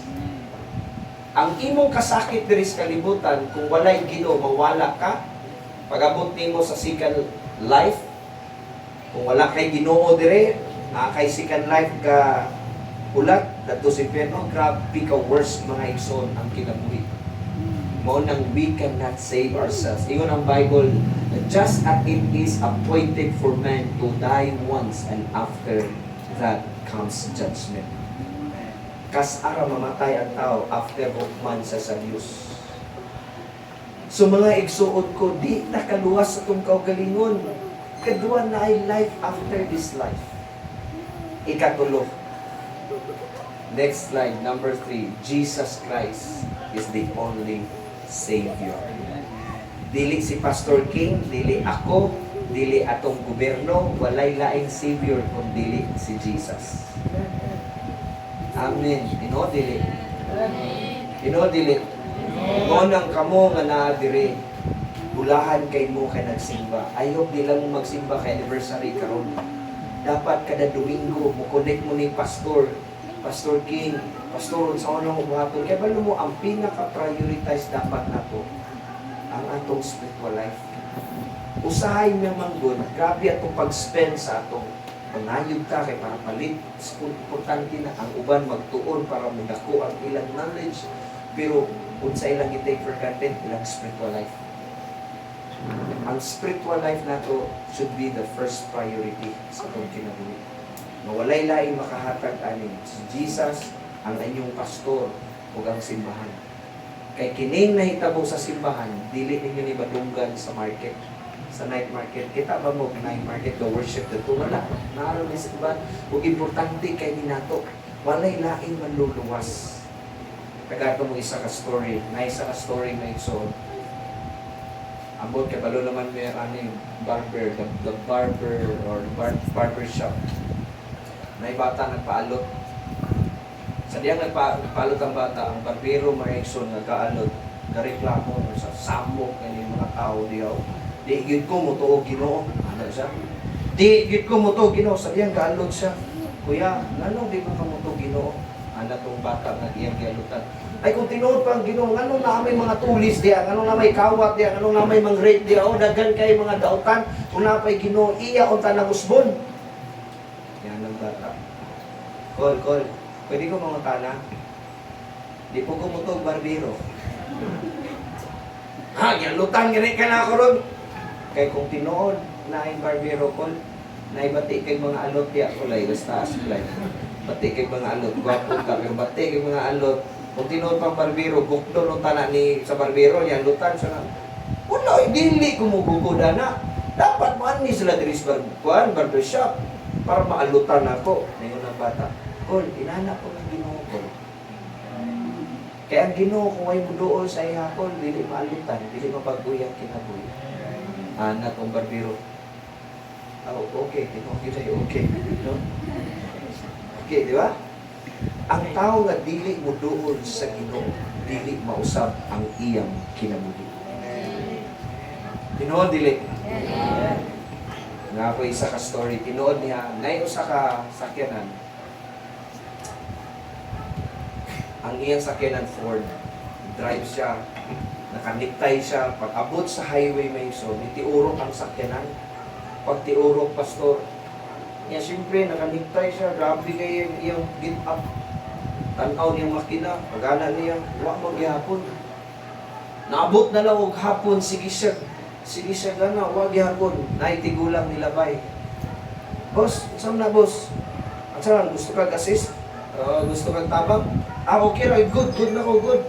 Ang imong kasakit diri sa kalibutan, kung walay Ginoo, mawala ka. Pag abot nimo sa second life, kung wala kay Ginoo diri, kay second life ka ulat, dato si Pedro, grabe ka worse mga igsoon ang kinabuhi. Mo nang we cannot save ourselves. Ingon ang Bible, just as it is appointed for man to die once and after that comes judgment. Kas ara mamatay ang tao after hukman sa Diyos. So mga igsuon ko, di nakaluwas sa itong kaugalingon. Kadua na ay life after this life. Ikatulo. Next slide, number 3. Jesus Christ is the only Savior. Dili si Pastor King, dili ako, dili atong gobyerno, walay laing Savior kung dili si Jesus. Amen. Ino dili. Ino dili. Ngonang kamo nga naa diri, bulahan kay mo kay nagsimba. I hope di lang mo magsimba kay anniversary karon. Dapat kada Domingo mo connect mo ni Pastor King, Pastoron sa unang buhaton. Kaya balo mo ang pinaka-prioritize dapat nato ang atong spiritual life. usahay niya manggod, grabe atong pag-spend sa atong pangayod ka kay para palit. Importante na ang uban magtuon para magdako ang ilang knowledge. Pero kung sa ilang i-take for granted, ilang spiritual life. Ang spiritual life nato should be the first priority sa atong kinabuhi. Mawalay laing makahatag anin si Jesus ang inyong pastor ug ang simbahan. Kay kining nahitabo sa simbahan, dili ninyo ni madunggan sa market, sa night market. Kita ba mo night market go worship dito? Wala. Naaro ni simbahan. Ug importante kay ninato, walay laing manluluwas. Kagato mo isa ka story, na isa ka story na ito. Ambot kay balo naman may ani barber, the barber or barber shop. May bata nagpaalot. Sa diyang nagpaalot ang bata, ang barbero Marikson nagkaalot, gareklamo sa samok kani mga tao diyaw. Di gyud ko mo tuog Ginoo. Ano siya? Di gyud ko mo tuog Ginoo, sa diyang kaalot siya. Kuya, nanong di ko ka mo tuog Ginoo? Ana tong bata nga iyang gialutan. Ay kung tinuod pa ang Ginoo, ngano na may mga tulis diya, ngano na may kawat diya, ngano na may mga rate diya, o daghan kay mga dautan, kung na pa'y Ginoo, iya unta nang usbon. Yan ang bata. Call. Pwede ko mangutana? Di po kumutog barbero. Ha, gialutan gani ka na ako ron. Kay kung tinuod na ang barbero call, naibati kay mga alot diya, kulay, basta asplay. Bati kay mga alot, gwapo ka, pero bati kay mga alot. Kung tinuod pang barbero, bukdo nung tana ni sa barbero, yan lutan siya na. Wala, dili kumugugod na. Dapat maani sila diri sa barbershop para maalutan ako. Ngayon ang bata, Kol, inana ko ng Ginoo ko. Kaya ang Ginoo, kung ay muduol sa iya, Kol, dili maalutan, dili mapag-uyang kinabuhi. Anak kong barbero. Oh, okay, okay. No? Okay, di ba? Ang tao nga dili muduol sa Ginoo, dili mausab ang iyang kinabuhi. Tinuod dili. Nga ako isa ka story, tinuod niya, ngay usa ka sakyanan. Ang iyang sakyanan Ford, drive siya, nakaniktay siya, pag abot sa highway may iso, nitiurok ang sakyanan. Pag tiurok, pastor, niya siyempre nakaniktay siya, grabe kayo yung get up. Tanaw niyang makina, pagana niya, wa magyapon. Naabot na lang og hapon, sige siya gana, wa gyapon. Naitigulang nilabay. Boss, saan na boss? Ang saan, gusto kag assist? Gusto kag tabang? Okay right, good na ko, good.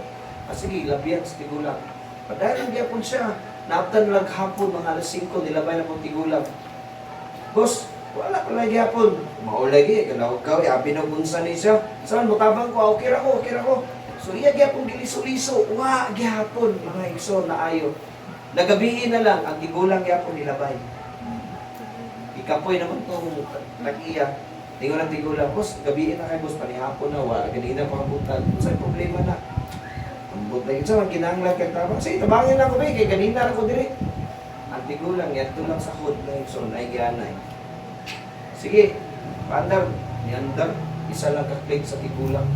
Sige, labihan sa tigulang. Padahal gyapon siya, naabtan lang hapon, mga alas 5, nilabay na pong tigulang. Boss, wala ko lagi hapon. Maulagi, ganaw ka, abi na bunsa ni siya. Saan mo tabang ko, okay ra ko. So iya gyapon giliso-liso, wa gyapon mga igso na ayo. Nagabiin na lang ang tigulang gyapon nilabay. Ikapoy naman tong nag-iya. Tingon ang tigulang, boss, gabiin na kay boss, panihapon na, wa ganina pa kabutan. Saan problema na? Ang butay ito, ang kinanglan kay tabang. Sige, tabangin na ko ba, kay ganina na ko diri. Ang tigulang, yan lang sa hood na igso, na igyanay. Sige, paandar, niandar, isa lang kaklik sa tigulang.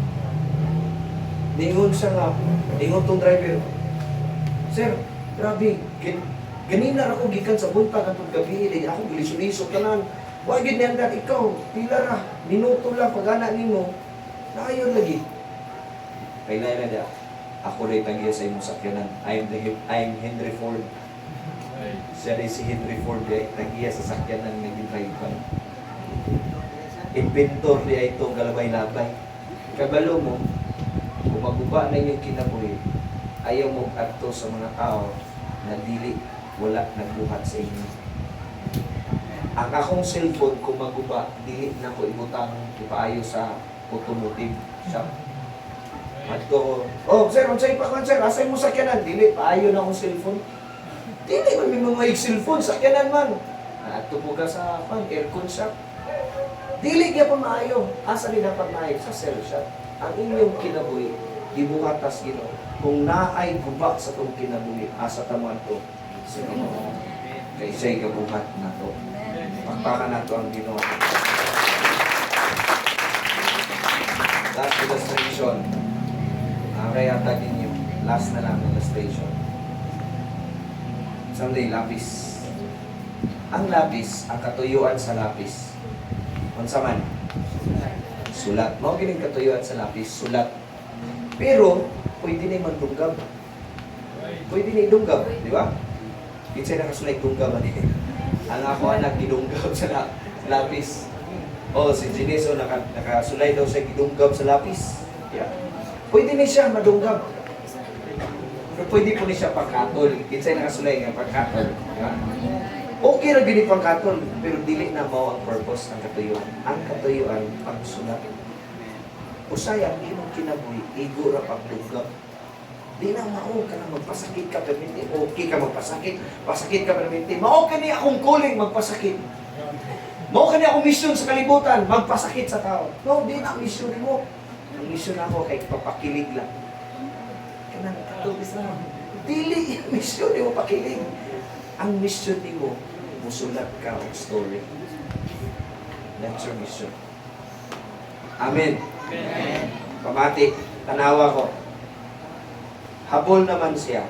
Ningon siya nga, ningon tong driver. Sir, grabe, ganina ako gikan sa buntag atong gabi, ako gilisod-lisod tanan. Wa gid niandar ikaw, pila ra, minuto lang pagana nimo. Naayon lagi. Kailan na dia? Ako rin tagiya sa imong sakyanan. I'm Henry Ford. Siya rin si Henry Ford, tagiya sa sakyanan nga gi-drive pa. Inventor niya itong galabay-labay. Kabalo mo, kung maguba na yung kinabuhi, ayaw mo adto sa mga tao na dili wala nagbuhat sa inyo. Ang akong cellphone, kung maguba, dili na ko ibutang ipaayo sa automotive shop. Adto, oh sir, unsay pa man sir, asay mo sakyanan, dili paayo na akong cellphone. Dili man may mga cellphone, sakyanan man. Adto po ka sa aircon shop. Dili gyud pa maayo. Asa ni dapat maayo sa cell shop? Ang inyong kinabuhi, gibuhatas Ginoo. Kung naay guba sa tong kinabuhi, asa ta mo adto? Sa Ginoo. Kay siya'y gabuhat na to. Pagpaka na to ang Ginoo. Last illustration. Kaya tagin niyo. Last na lang illustration. Someday, lapis. Ang lapis, ang katuyuan sa lapis. Unsa man? Sulat. Mao kining katuyuan sa lapis, sulat. Pero pwede na magdunggab. Pwede na idunggab, di ba? Kinsay nakasulay dunggab ani. Ang ako anak gidunggab sa lapis. Oh, si Gineso nakasulay daw sa gidunggab sa lapis. Yeah. Pwede na siya madunggab. Pero pwede po ni siya pagkatol. Kinsay nakasulay nga pagkatol. Yeah. Okay ra gini pagkatol, pero dili na mao ang purpose ng katuyuan. Ang katuyuan pagsulat. Usay ang imong kinabuhi, igo ra pagdunggab. Di na mao ka na magpasakit ka perminti. Okay ka magpasakit, pasakit ka perminti. Mao kani akong calling magpasakit. Mao kani akong mission sa kalibutan, magpasakit sa tao. No, di na ang mission mo. Ang mission ako kay papakilig lang. Kanang katubis lang. Dili ang mission mo pakilig. Ang mission mo, musulat ka ang story. That's your mission. Amen. Amen. Pamati, tanawa ko. Habol naman siya.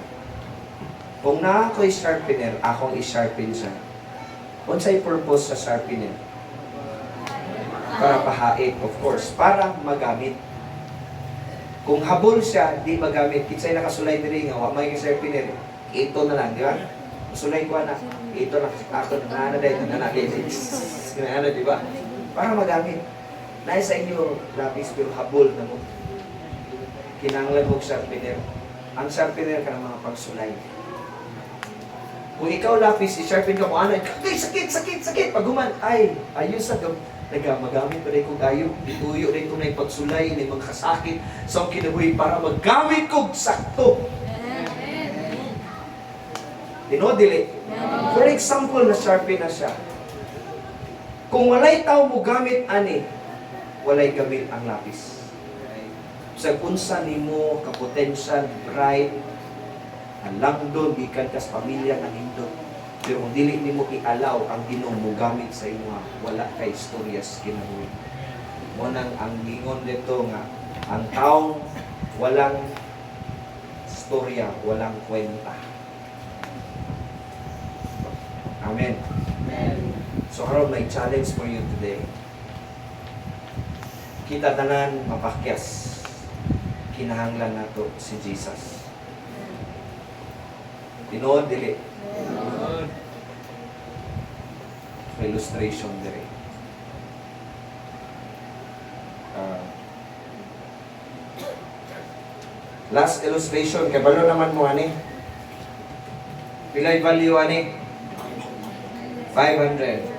Kung na ako'y sharpener, akong i-sharpen siya. Unsay purpose sa sharpener? Para pahait, of course. Para magamit. Kung habol siya, di magamit. Kinsay nakasulay diri nga, wa may sharpener. Ito na lang, di ba? Sulay ko na. Ito na. Ako na dahil na ano, di ba? Para magamit. Nais sa inyo, lapis, pero habol na mo. Kinanglan mo sharpener. Ang sharpener ka ng mga pagsulay. Kung ikaw lapis, i-sharpen ka mo, ano, ay, sakit. Pag guman, ay, ayos sa magamit pa rin ko kayo. Ituyo rin ko na yung pagsulay, na yung mga kasakit. So, kinabuhi para magamit ko sakto. Dinodili. For example, na-sharpen na siya. Kung walay tao mo gamit, ani, walay gamit ang lapis. Sa kunsa nimo kapotensya, bright, alam doon, ikan kas pamilya ng Indo. Pero kung dili nimo i-allow ang Ginoo mo gamit sa imo, wala kay istoryas kinabuhi. Mo nang ang gingon dito nga, ang taong walang istorya, walang kwenta. Amen. So karon may challenge for you today. Kita tanan mapakyas. Kinahanglan nato si Jesus. Tinuod dili. Illustration diri. Last illustration kay balo naman mo ani. Pilay value ani? 500.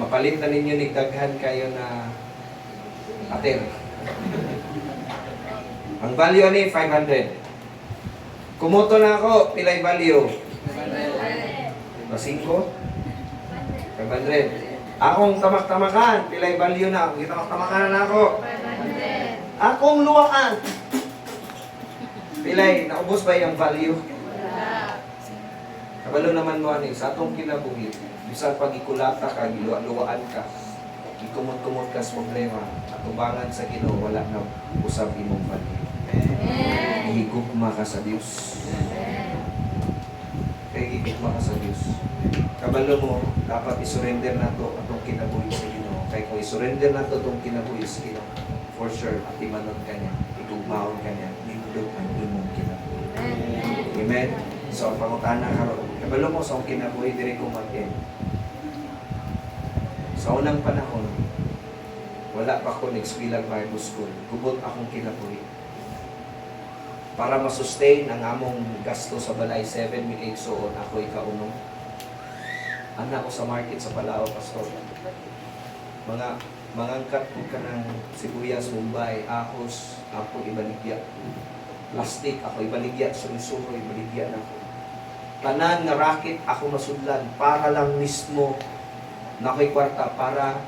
Mapalit na ninyo nigdaghan kayo na ater. Ang value ani 500. Kumoto na ako, pilay value? 500. 500. Akong tamak-tamakan, pilay value na. Kung tamak-tamakan na ako. 500. Akong luwaan. Pilay, naubos ba yung value? Kabalo naman mo ani sa atong kinabuhi, bisan pag ikulata ka, giluwa-luwaan ka, gikumot-kumot ka sa problema, atubangan sa Ginoo wala na usab imong value. Higugma ka sa Dios. Kay higugma ka sa Dios. Kabalo mo, dapat isurrender nato atong kinabuhi sa Ginoo. Kay kung isurrender nato atong kinabuhi sa Ginoo, for sure atimanon ka niya, igugmaon ka niya, nindot ang imong kinabuhi. Amen. So, ang pangutana karon, kabalo mo sa akong kinabuhi diri ko mag-end. Sa unang panahon, wala pa ako nag-eskwela Bible School. Gubot akong kinabuhi. Para masustain ang among gasto sa balay 7 mikig suon, ako ikaunong. Anak ko sa market sa Palao, Pastor. Mangangkat ko ka ng sibuyas, Mumbai, ahos, ako ibaligya. Plastic, ako ibaligya, sumisuro, ibaligya na ako. Tanan nga racket ako masudlan para lang mismo na ko'y kwarta para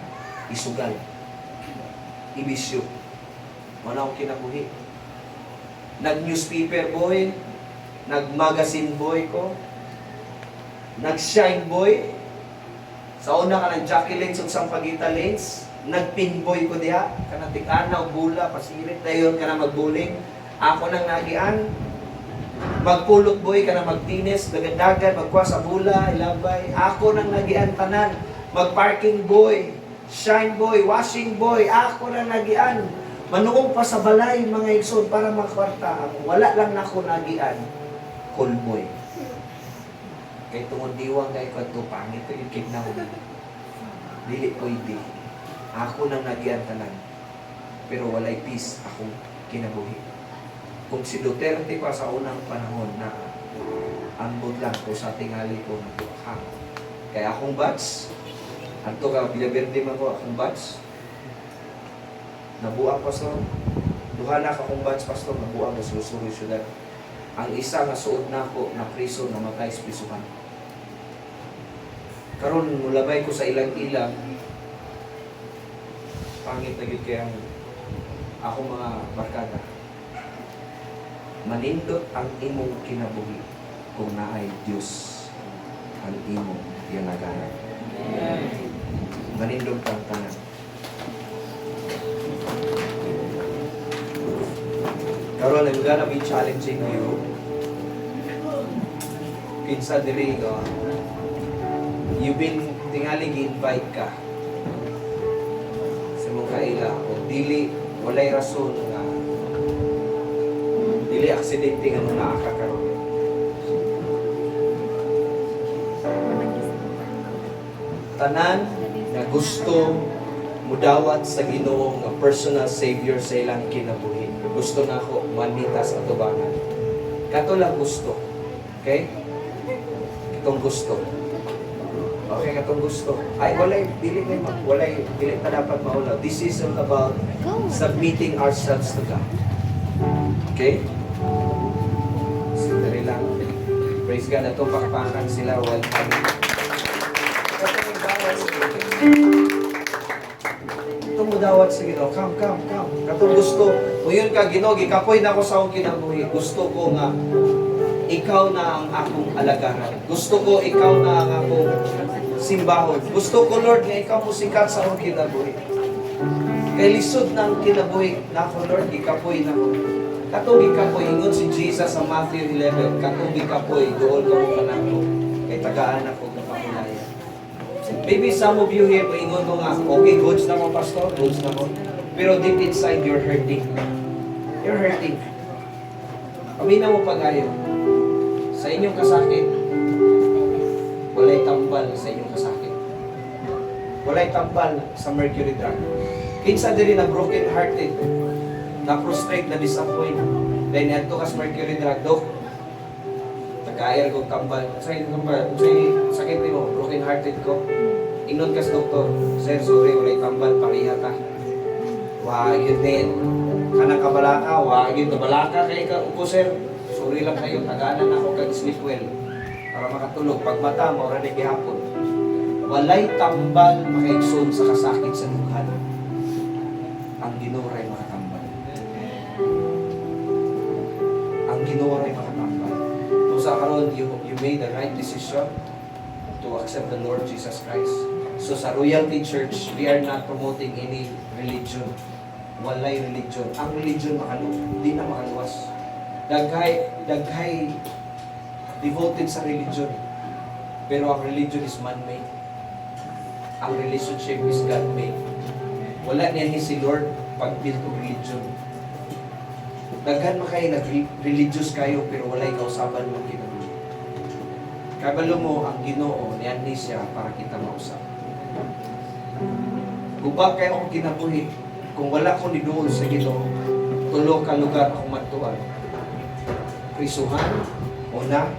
isugal. Ibisyo. Wala akong kinabuhi. Nag-newspaper boy, nag-magazine boy ko, nag-shine boy, sa una ka ng Jackie Lens o Sampaguita Lens, nag-pin boy ko diha, kanatik-anaw, bula, pasirit, dayon ka na mag-bowling. Ako nang nagian, Magpulot boy ka na magtinis, dagan-dagan, magkuha sa bula, ilabay. Ako nang nagian tanan. Magparking boy, shine boy, washing boy. Ako nang nagian. Manuong pa sa balay mga igsoon para makwarta. Wala lang na ako nagian. Call boy. Kay tungod diwang kay kanto pangit yung kidnap. Dili pwede. Ako nang nagian tanan. Pero walay peace akong kinabuhi. Kung si Duterte pa sa unang panahon na ambot lang ko sa tingali ko nagbuhang. Kaya akong batch, anto ka, Villaverde man ko akong batch, nabuang pastor, duha na akong batch pastor, nabuang na sulusuri syudad. Ang isa nga suod na ako na priso na matay sa pisuhan. Karon mulabay ko sa ilang-ilang, pangit na gid kaya ako mga barkada. Manindot ang imong kinabuhi kung naay Dios ang imong yanaganan. Manindot ang tanan. Karon I'm gonna be challenging you. Kinsa diri you've been tingali gi-invite ka sa mong kaila o dili walay rason nga dili aksidente nga nung nakakaroon. Tanan na gusto mudawat sa Ginoo nga personal savior sa ilang kinabuhi. Gusto na ako manita sa atubangan. Kato lang gusto. Okay? Itong gusto. Okay, katong gusto. Ay, walay dili ta dapat maulaw. This is all about submitting ourselves to God. Okay? Sandali lang. Praise God. Ito, pakpakan sila while coming. Ito mo dawat sa Ginoo. Come. Katong gusto. Ngayon ka, Ginoo, gikapoy na ako sa akong kinabuhi. Gusto ko nga, ikaw na ang akong alagaran. Gusto ko, ikaw na ang akong simbahon. Gusto ko, Lord, nga ikaw mo sikat sa akong kinabuhi. Kay lisod ng kinabuhi na ako, Lord, gikapoy na ako. Katong gikapoy, ingon si Jesus sa Matthew 11, katong gikapoy, doon ka mo manako. Kay tagaan ako ng pamilaya. Maybe some of you here, ingon mo nga, okay, goods na mo, pastor, goods na mo. Pero deep inside, you're hurting. You're hurting. Paminaw mo pag-ayo. Sa inyong kasakit, walay tambal sa inyong kasakit. Walay tambal sa mercury drug. Kinsa diri na broken hearted, na frustrate, na disappoint. Then adto kas mercury drug dok. Tagayar ko tambal. Say sakit mo, broken hearted ko. Ingnon kas doktor, sir, sorry, walay tambal, pareha ta. Wa yun din. Kanang kabalaka, wa yun kabalaka kay ka upo, sir. Sorry lang kayo, taganan ako kag sleep well para makatulog. Pag mata mo ra gihapon. Walay tambal makaigsoon sa kasakit sa lughan. Ang Ginoo ray makatambal. Ang Ginoo ray makatambal. So sa karon you made the right decision to accept the Lord Jesus Christ. So sa Royalty Church, we are not promoting any religion. Walay religion. Ang religion di na makaluwas. Daghay devoted sa religion. Pero ang religion is man-made. Ang relationship is God-made. Wala niya ni si Lord pag-build of religion. Daghan makay nag-religious kayo pero walay kausaban mo kinabuhi. Kabalo mo ang Ginoo niyan ni siya para kita mausap. Guba kayo akong kinabuhi. Kung wala ko ni doon sa Ginoo, tulo ka lugar akong matuan. Prisuhan, una,